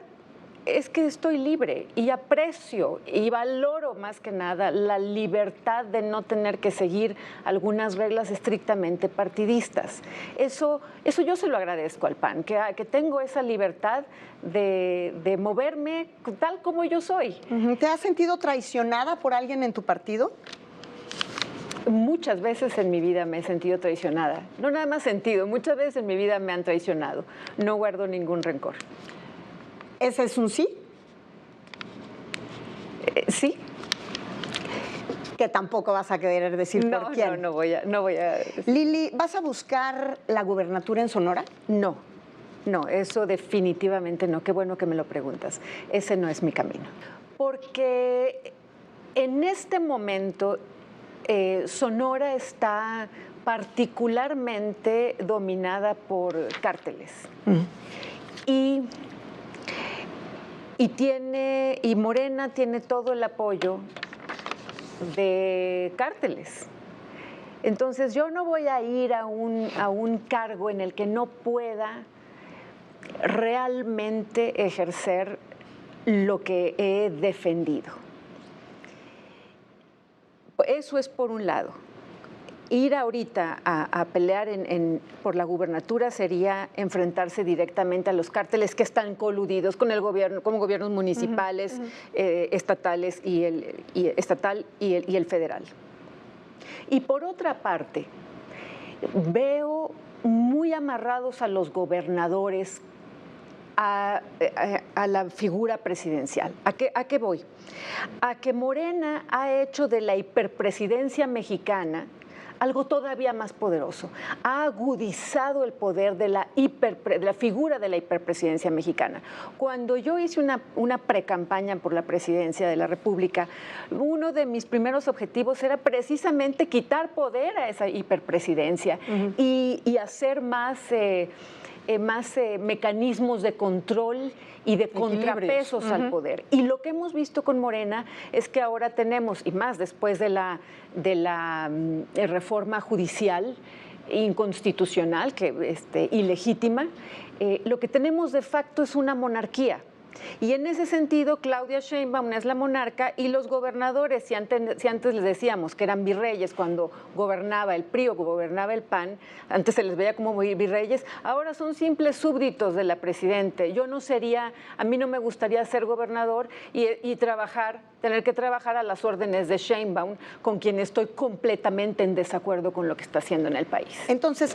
es que estoy libre y aprecio y valoro más que nada la libertad de no tener que seguir algunas reglas estrictamente partidistas. Eso yo se lo agradezco al PAN, que tengo esa libertad de moverme tal como yo soy. ¿Te has sentido traicionada por alguien en tu partido? Muchas veces en mi vida me he sentido traicionada. No nada más sentido, muchas veces en mi vida me han traicionado. No guardo ningún rencor. ¿Ese es un sí? Sí. Que tampoco vas a querer decir por quién. No voy a... Lili, ¿vas a buscar la gubernatura en Sonora? No, eso definitivamente no. Qué bueno que me lo preguntas. Ese no es mi camino. Porque en este momento Sonora está particularmente dominada por cárteles. Y Morena tiene todo el apoyo de cárteles. Entonces yo no voy a ir a un cargo en el que no pueda realmente ejercer lo que he defendido. Eso es por un lado. Ir ahorita a pelear por la gubernatura sería enfrentarse directamente a los cárteles que están coludidos con el gobierno, como gobiernos municipales, estatales y el federal. Y por otra parte, veo muy amarrados a los gobernadores a la figura presidencial. ¿A qué voy? A que Morena ha hecho de la hiperpresidencia mexicana algo todavía más poderoso. Ha agudizado el poder de la figura de la hiperpresidencia mexicana. Cuando yo hice una precampaña por la presidencia de la República, uno de mis primeros objetivos era precisamente quitar poder a esa hiperpresidencia y hacer más mecanismos de control y de contrapesos al poder. Y lo que hemos visto con Morena es que ahora tenemos, y más después de la reforma judicial inconstitucional, ilegítima, lo que tenemos de facto es una monarquía. Y en ese sentido, Claudia Sheinbaum es la monarca y los gobernadores, si antes les decíamos que eran virreyes cuando gobernaba el PRI o gobernaba el PAN, antes se les veía como virreyes, ahora son simples súbditos de la presidenta. A mí no me gustaría ser gobernador y tener que trabajar a las órdenes de Sheinbaum, con quien estoy completamente en desacuerdo con lo que está haciendo en el país. Entonces,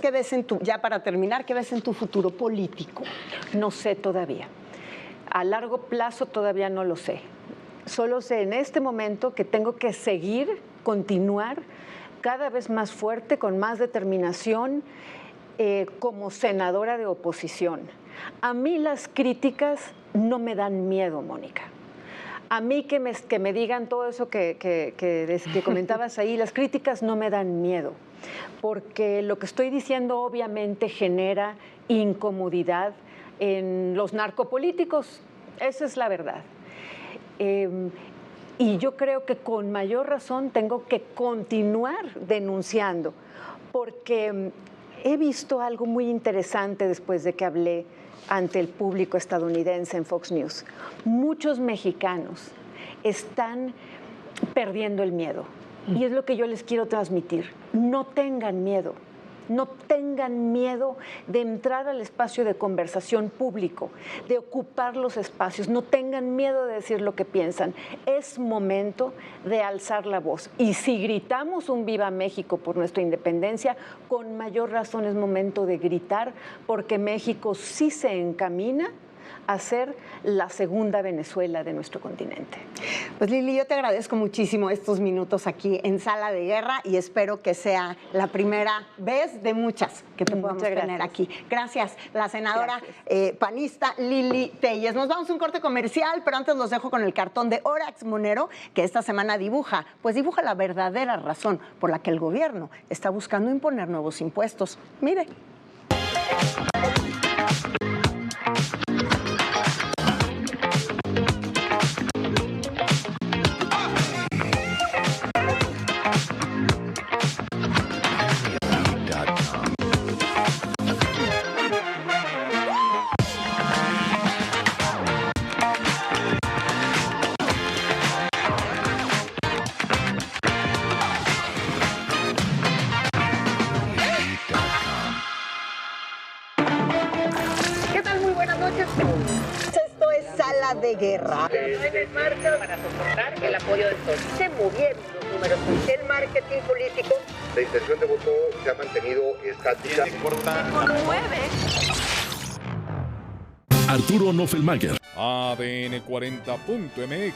ya para terminar, qué ves en tu futuro político? No sé todavía. A largo plazo todavía no lo sé. Solo sé en este momento que tengo que continuar cada vez más fuerte, con más determinación, como senadora de oposición. A mí las críticas no me dan miedo, Mónica. A mí que me digan todo eso que comentabas ahí, las críticas no me dan miedo, porque lo que estoy diciendo obviamente genera incomodidad en los narcopolíticos, esa es la verdad. Y yo creo que con mayor razón tengo que continuar denunciando, porque he visto algo muy interesante después de que hablé ante el público estadounidense en Fox News. Muchos mexicanos están perdiendo el miedo, y es lo que yo les quiero transmitir. No tengan miedo. No tengan miedo de entrar al espacio de conversación público, de ocupar los espacios. No tengan miedo de decir lo que piensan. Es momento de alzar la voz. Y si gritamos un Viva México por nuestra independencia, con mayor razón es momento de gritar, porque México sí se encamina a ser la segunda Venezuela de nuestro continente. Pues Lili, yo te agradezco muchísimo estos minutos aquí en Sala de Guerra y espero que sea la primera vez de muchas que te podamos tener aquí. Gracias, la senadora panista Lili Telles. Nos vamos a un corte comercial, pero antes los dejo con el cartón de Orax Monero, que esta semana dibuja la verdadera razón por la que el gobierno está buscando imponer nuevos impuestos. Mire. De guerra. En marcha para soportar el apoyo de todos. Se movieron los números. El marketing político. La intención de voto se ha mantenido estática. Arturo Noffelmayer. ADN 40.mx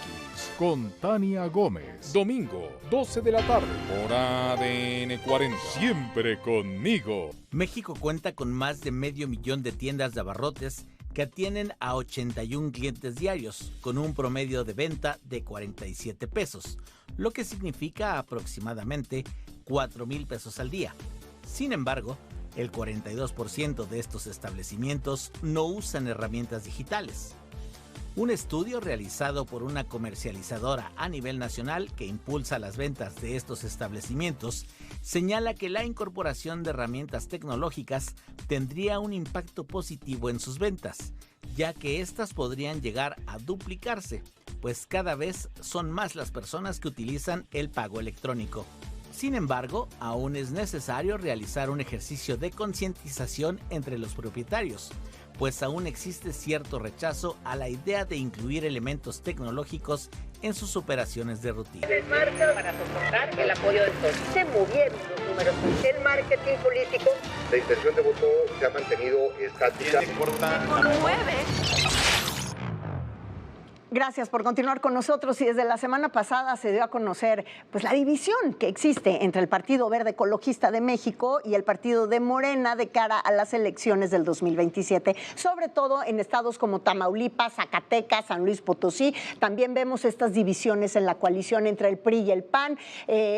con Tania Gómez. Domingo, 12 de la tarde por ADN 40. Siempre conmigo. México cuenta con más de 500,000 de tiendas de abarrotes que atienden a 81 clientes diarios, con un promedio de venta de 47 pesos, lo que significa aproximadamente 4,000 pesos al día. Sin embargo, el 42% de estos establecimientos no usan herramientas digitales. Un estudio realizado por una comercializadora a nivel nacional que impulsa las ventas de estos establecimientos señala que la incorporación de herramientas tecnológicas tendría un impacto positivo en sus ventas, ya que éstas podrían llegar a duplicarse, pues cada vez son más las personas que utilizan el pago electrónico. Sin embargo, aún es necesario realizar un ejercicio de concientización entre los propietarios, pues aún existe cierto rechazo a la idea de incluir elementos tecnológicos en sus operaciones de rutina. En marcha para soportar el apoyo de todos. Se movieron los números. El marketing político. La intención de voto se ha mantenido estática. Gracias por continuar con nosotros y desde la semana pasada se dio a conocer pues la división que existe entre el Partido Verde Ecologista de México y el Partido de Morena de cara a las elecciones del 2027, sobre todo en estados como Tamaulipas, Zacatecas, San Luis Potosí. También vemos estas divisiones en la coalición entre el PRI y el PAN,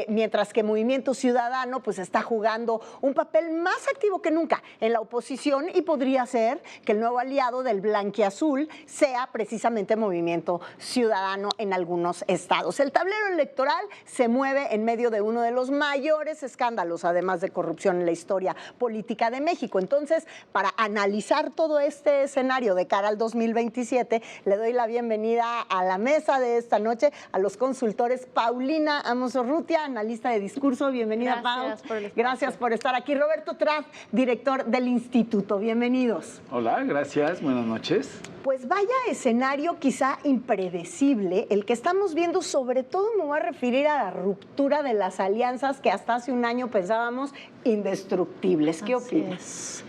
mientras que Movimiento Ciudadano pues está jugando un papel más activo que nunca en la oposición y podría ser que el nuevo aliado del blanquiazul sea precisamente Movimiento Ciudadano en algunos estados. El tablero electoral se mueve en medio de uno de los mayores escándalos, además de corrupción en la historia política de México. Entonces, para analizar todo este escenario de cara al 2027, le doy la bienvenida a la mesa de esta noche a los consultores Paulina Amos-Urrutia, analista de discurso. Bienvenida, Pau. Gracias por estar aquí. Roberto Trab, director del Instituto. Bienvenidos. Hola, gracias. Buenas noches. Pues vaya escenario quizá impredecible el que estamos viendo, sobre todo me voy a referir a la ruptura de las alianzas que hasta hace un año pensábamos indestructibles. ¿Qué opinas?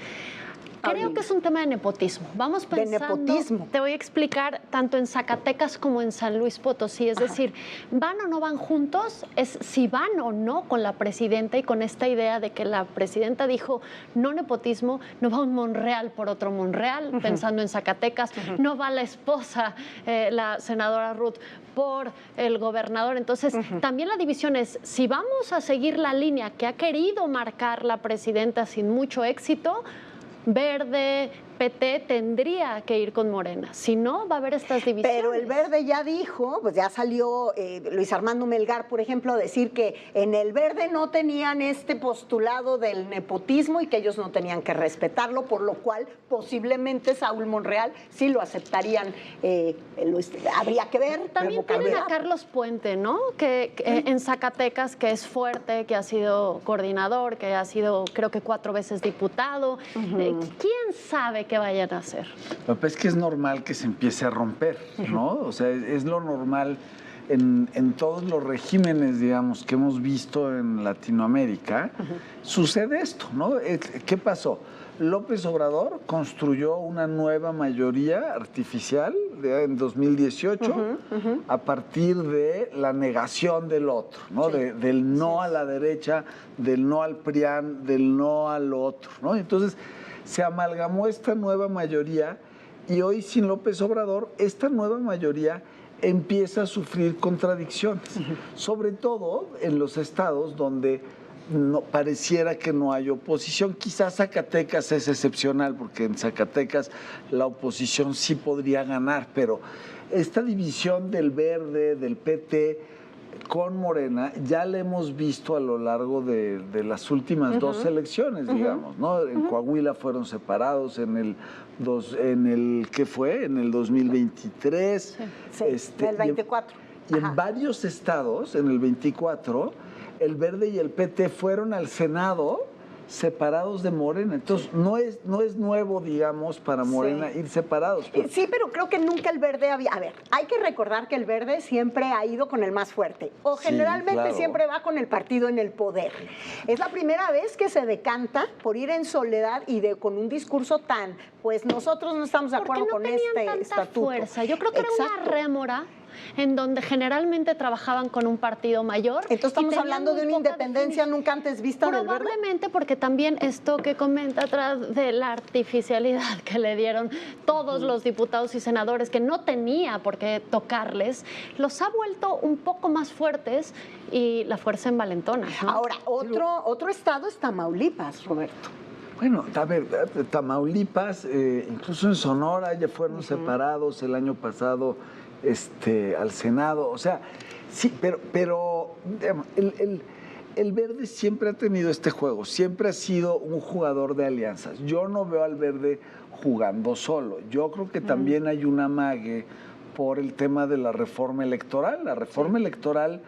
Creo que es un tema de nepotismo. Vamos pensando, de nepotismo. Te voy a explicar, tanto en Zacatecas como en San Luis Potosí, es decir, ¿van o no van juntos? Es si van o no con la presidenta y con esta idea de que la presidenta dijo no nepotismo, no va un Monreal por otro Monreal, pensando en Zacatecas, no va la esposa, la senadora Ruth, por el gobernador. Entonces, también la división es, si vamos a seguir la línea que ha querido marcar la presidenta sin mucho éxito, Verde, PT tendría que ir con Morena, si no va a haber estas divisiones. Pero el Verde ya dijo, pues ya salió Luis Armando Melgar, por ejemplo, a decir que en el Verde no tenían este postulado del nepotismo y que ellos no tenían que respetarlo, por lo cual posiblemente Saúl Monreal sí lo aceptarían, habría que ver. También tienen a Carlos Puente, ¿no? Que en Zacatecas, que es fuerte, que ha sido coordinador, que ha sido creo que 4 veces diputado. ¿Quién sabe qué vayan a hacer? Lo que pasa es que es normal que se empiece a romper, ¿no? O sea, es lo normal en todos los regímenes, digamos, que hemos visto en Latinoamérica. Sucede esto, ¿no? ¿Qué pasó? López Obrador construyó una nueva mayoría artificial en 2018 a partir de la negación del otro, ¿no? Del no a la derecha, del no al PRIAN, del no al otro, ¿no? Entonces se amalgamó esta nueva mayoría y hoy sin López Obrador esta nueva mayoría empieza a sufrir contradicciones, sobre todo en los estados donde pareciera que no hay oposición. Quizás Zacatecas es excepcional, porque en Zacatecas la oposición sí podría ganar, pero esta división del Verde, del PT con Morena, ya la hemos visto a lo largo de las últimas dos elecciones, digamos, ¿no? En Coahuila fueron separados, en el ¿qué fue? En el 2023. El 24. Y en varios estados, en el 24, el Verde y el PT fueron al Senado separados de Morena. Entonces, no es nuevo, digamos, para Morena ir separados. Pero... Sí, pero creo que nunca el Verde había... A ver, hay que recordar que el Verde siempre ha ido con el más fuerte, o generalmente siempre va con el partido en el poder. Es la primera vez que se decanta por ir en soledad y con un discurso tan... Pues nosotros no estamos de acuerdo con este estatuto. Fuerza. Yo creo que era una rémora en donde generalmente trabajaban con un partido mayor. Entonces estamos hablando de una independencia nunca antes vista del Verde. Probablemente porque también esto que comenta atrás de la artificialidad que le dieron todos los diputados y senadores, que no tenía por qué tocarles, los ha vuelto un poco más fuertes y la fuerza envalentona, ¿no? Ahora, otro estado es Tamaulipas, Roberto. Bueno, a ver, Tamaulipas, incluso en Sonora ya fueron separados el año pasado al Senado. O sea, sí, pero digamos, el Verde siempre ha tenido este juego, siempre ha sido un jugador de alianzas. Yo no veo al Verde jugando solo. Yo creo que también hay un amague por el tema de la reforma electoral. La reforma electoral,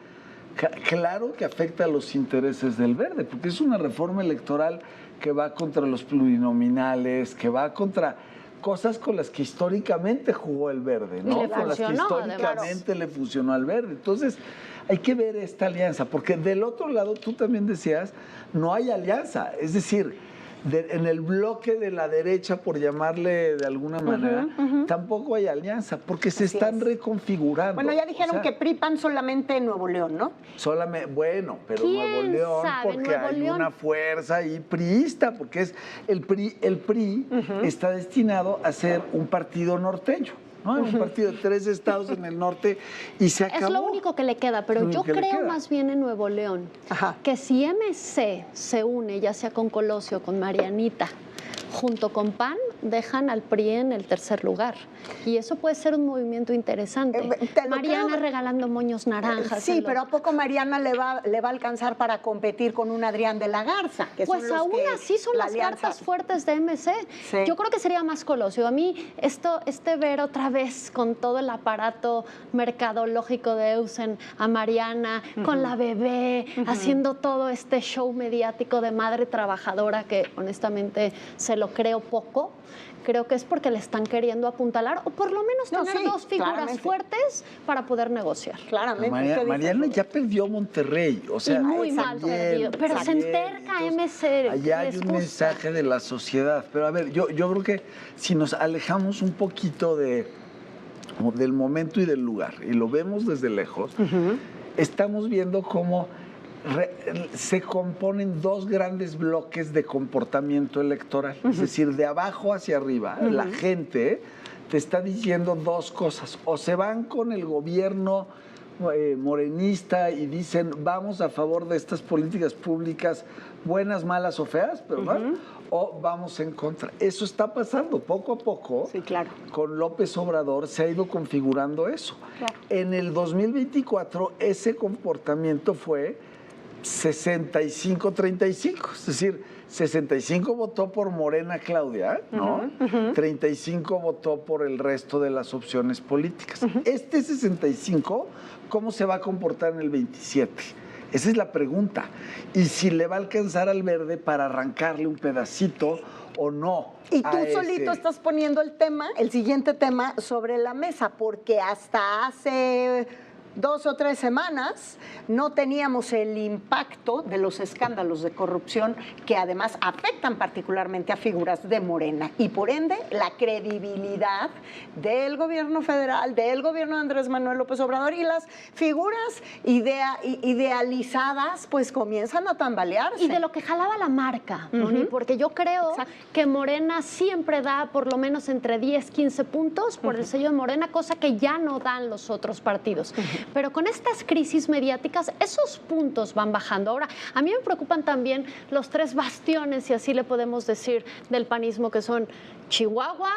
claro que afecta a los intereses del Verde, porque es una reforma electoral que va contra los plurinominales, que va contra cosas con las que históricamente jugó el Verde, ¿no? Con las que históricamente le funcionó al Verde. Entonces, hay que ver esta alianza, porque del otro lado, tú también decías, no hay alianza. Es decir, en el bloque de la derecha, por llamarle de alguna manera, tampoco hay alianza, porque se están reconfigurando. Bueno, ya dijeron que PRI-PAN solamente en Nuevo León, ¿no? Solamente, bueno, pero Nuevo León, porque hay una fuerza ahí priista, porque es el PRI está destinado a ser un partido norteño, ¿no? Un partido de 3 estados en el norte y se acabó. Es lo único que le queda, pero yo creo más bien en Nuevo León, que si MC se une, ya sea con Colosio, con Marianita, junto con PAN, dejan al PRI en el tercer lugar. Y eso puede ser un movimiento interesante. Mariana regalando moños naranjas. Sí, pero ¿a poco Mariana le va a alcanzar para competir con un Adrián de la Garza? Que pues aún así son las cartas fuertes de MC. Sí. Yo creo que sería más Colosio. A mí ver otra vez con todo el aparato mercadológico de Eusen a Mariana, con la bebé, haciendo todo este show mediático de madre trabajadora que honestamente se lo creo poco. Creo que es porque le están queriendo apuntalar o por lo menos tener dos figuras fuertes para poder negociar. Claramente. Mariana ya perdió Monterrey, o sea, muy mal perdido, pero se enterca MC. Allá hay un mensaje de la sociedad, pero a ver, yo creo que si nos alejamos un poquito del momento y del lugar y lo vemos desde lejos, estamos viendo cómo se componen dos grandes bloques de comportamiento electoral, es decir, de abajo hacia arriba. La gente te está diciendo dos cosas, o se van con el gobierno morenista y dicen vamos a favor de estas políticas públicas, buenas, malas o feas, ¿verdad? O vamos en contra. Eso está pasando poco a poco. Sí, claro. Con López Obrador se ha ido configurando eso. Claro. En el 2024 ese comportamiento fue 65-35, es decir, 65 votó por Morena Claudia, ¿no? 35 votó por el resto de las opciones políticas. Este 65, ¿cómo se va a comportar en el 27? Esa es la pregunta. Y si le va a alcanzar al Verde para arrancarle un pedacito o no. Y tú solito estás poniendo el siguiente tema sobre la mesa, porque hasta hace 2 o 3 semanas no teníamos el impacto de los escándalos de corrupción que además afectan particularmente a figuras de Morena y por ende la credibilidad del gobierno federal, del gobierno de Andrés Manuel López Obrador y las figuras idealizadas pues comienzan a tambalearse. Y de lo que jalaba la marca, Moni, porque yo creo que Morena siempre da por lo menos entre 10, 15 puntos por el sello de Morena, cosa que ya no dan los otros partidos. Pero con estas crisis mediáticas, esos puntos van bajando. Ahora, a mí me preocupan también los 3 bastiones, si así le podemos decir, del panismo, que son Chihuahua,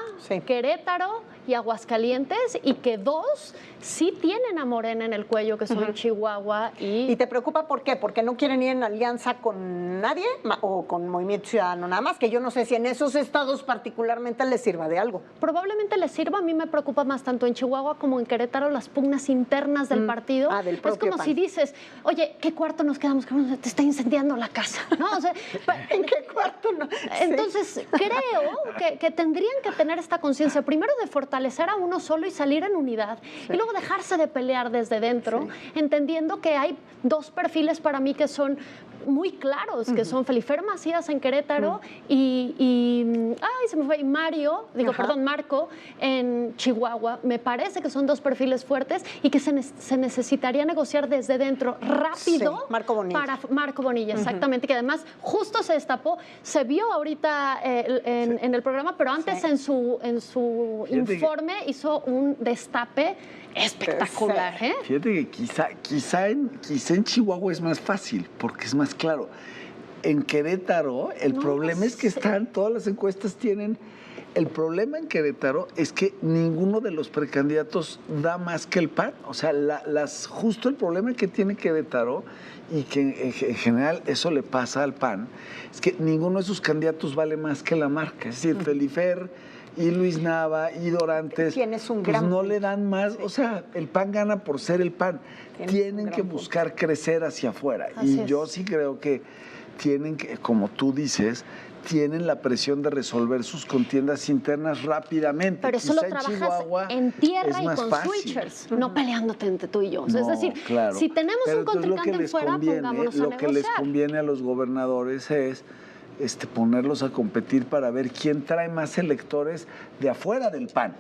Querétaro y Aguascalientes, y que 2 sí tienen a Morena en el cuello, que son Chihuahua y... ¿Y te preocupa por qué? ¿Porque no quieren ir en alianza con nadie o con Movimiento Ciudadano? Nada más, que yo no sé si en esos estados particularmente les sirva de algo. Probablemente les sirva. A mí me preocupa más tanto en Chihuahua como en Querétaro las pugnas internas del partido. Del propio es como PAN. Si dices, oye, ¿qué cuarto nos quedamos? Te está incendiando la casa, ¿no? O sea, ¿en qué cuarto no? Entonces, creo que tendrían que tener esta conciencia, primero de fortalecer a uno solo y salir en unidad, y luego dejarse de pelear desde dentro, entendiendo que hay 2 perfiles para mí que son muy claros, que son Felifer Macías en Querétaro y Marco en Chihuahua. Me parece que son 2 perfiles fuertes y que se necesitaría negociar desde dentro rápido. Marco Bonilla. Para Marco Bonilla, exactamente, que además justo se destapó, se vio ahorita en el programa, pero antes en su informe hizo un destape espectacular. Fíjate que quizá en Chihuahua es más fácil, porque es más claro. En Querétaro, el problema es que todas las encuestas tienen... El problema en Querétaro es que ninguno de los precandidatos da más que el PAN. O sea, justo el problema que tiene Querétaro, y que en general eso le pasa al PAN, es que ninguno de sus candidatos vale más que la marca. Es decir, Felifer y Luis Nava y Dorantes, pues no le dan más. O sea, el PAN gana por ser el PAN. Tienen que buscar crecer hacia afuera. Y yo sí creo que tienen que, como tú dices, tienen la presión de resolver sus contiendas internas rápidamente. Pero eso lo trabajas en tierra y con switchers, no peleándote entre tú y yo. O sea, es decir, si tenemos un contrincante fuera, pongámonos a negociar. Lo que les conviene a los gobernadores es ponerlos a competir para ver quién trae más electores de afuera del PAN.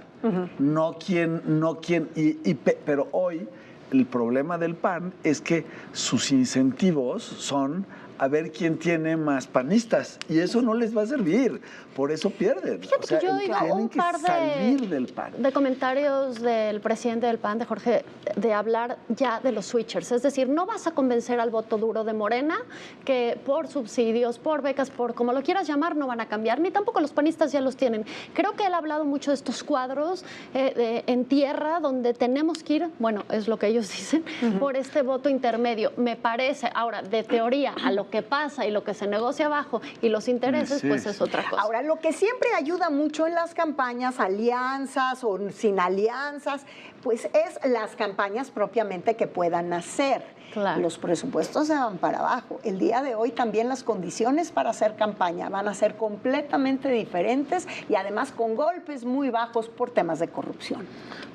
Pero hoy el problema del PAN es que sus incentivos son a ver quién tiene más panistas, y eso no les va a servir, por eso pierden. Fíjate que yo oigo un par de comentarios del presidente del PAN, de Jorge, de hablar ya de los switchers, es decir, no vas a convencer al voto duro de Morena, que por subsidios, por becas, por como lo quieras llamar, no van a cambiar, ni tampoco los panistas ya los tienen. Creo que él ha hablado mucho de estos cuadros en tierra, donde tenemos que ir, bueno, es lo que ellos dicen, por este voto intermedio. Me parece, ahora, de teoría, a lo que pasa y lo que se negocia abajo y los intereses, pues es otra cosa. Ahora, lo que siempre ayuda mucho en las campañas, alianzas o sin alianzas, pues es las campañas propiamente que puedan hacer. Claro. Los presupuestos se van para abajo. El día de hoy también las condiciones para hacer campaña van a ser completamente diferentes y además con golpes muy bajos por temas de corrupción.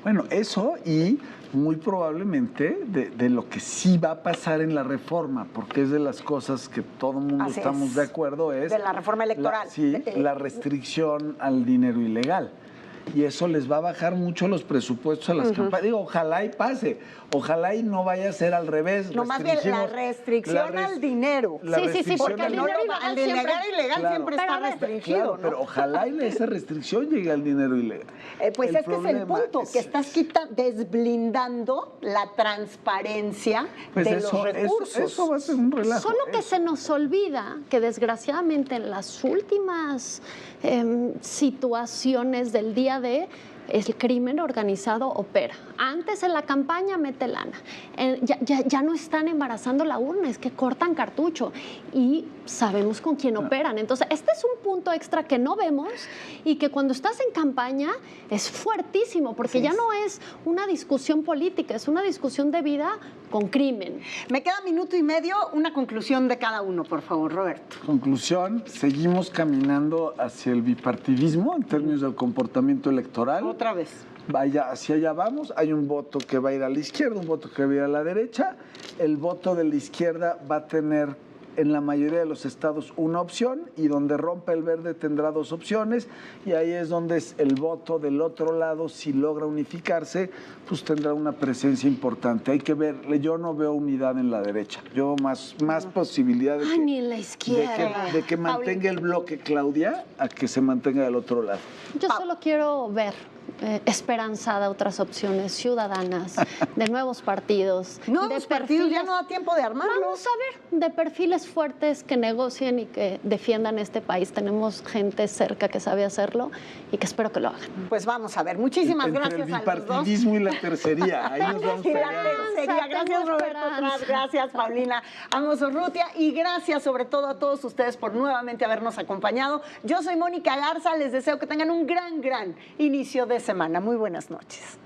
Bueno, eso y muy probablemente de lo que sí va a pasar en la reforma, porque es de las cosas que todo el mundo estamos de acuerdo, es... De la reforma electoral. La restricción al dinero ilegal. Y eso les va a bajar mucho los presupuestos a las campañas. Digo, ojalá y pase, ojalá y no vaya a ser al revés. No, más bien la restricción al dinero. Sí, porque el dinero ilegal siempre está restringido. Claro, pero ojalá y esa restricción llegue al dinero ilegal. Pues es que es el punto, que estás desblindando la transparencia de los recursos. Eso va a ser un relajo. Solo que se nos olvida que desgraciadamente en las últimas situaciones del día de el crimen organizado opera. Antes en la campaña mete lana. Ya no están embarazando la urna, es que cortan cartucho y sabemos con quién operan. Entonces, este es un punto extra que no vemos y que cuando estás en campaña es fuertísimo, porque ya no es una discusión política, es una discusión de vida con crimen. Me queda minuto y medio, una conclusión de cada uno, por favor, Roberto. Conclusión, seguimos caminando hacia el bipartidismo en términos del comportamiento electoral. Otra vez. vaya, hacia allá vamos, hay un voto que va a ir a la izquierda, un voto que va a ir a la derecha, el voto de la izquierda va a tener en la mayoría de los estados una opción y donde rompa el verde tendrá dos opciones y ahí es donde el voto del otro lado, si logra unificarse, pues tendrá una presencia importante. Hay que ver, yo no veo unidad en la derecha, yo más posibilidad de ni en la izquierda. De que mantenga el bloque Claudia a que se mantenga del otro lado. Yo solo quiero ver esperanzada otras opciones ciudadanas, de nuevos partidos. Nuevos partidos, ya no da tiempo de armarlos. Vamos a ver, de perfiles fuertes que negocien y que defiendan este país. Tenemos gente cerca que sabe hacerlo y que espero que lo hagan. Pues vamos a ver. Muchísimas gracias a los dos. El bipartidismo y la tercería. Ahí nos vamos tercería. Gracias, Roberto Tras. Gracias, Paulina Amos Urrutia. Y gracias sobre todo a todos ustedes por nuevamente habernos acompañado. Yo soy Mónica Garza. Les deseo que tengan un gran inicio de semana. Muy buenas noches.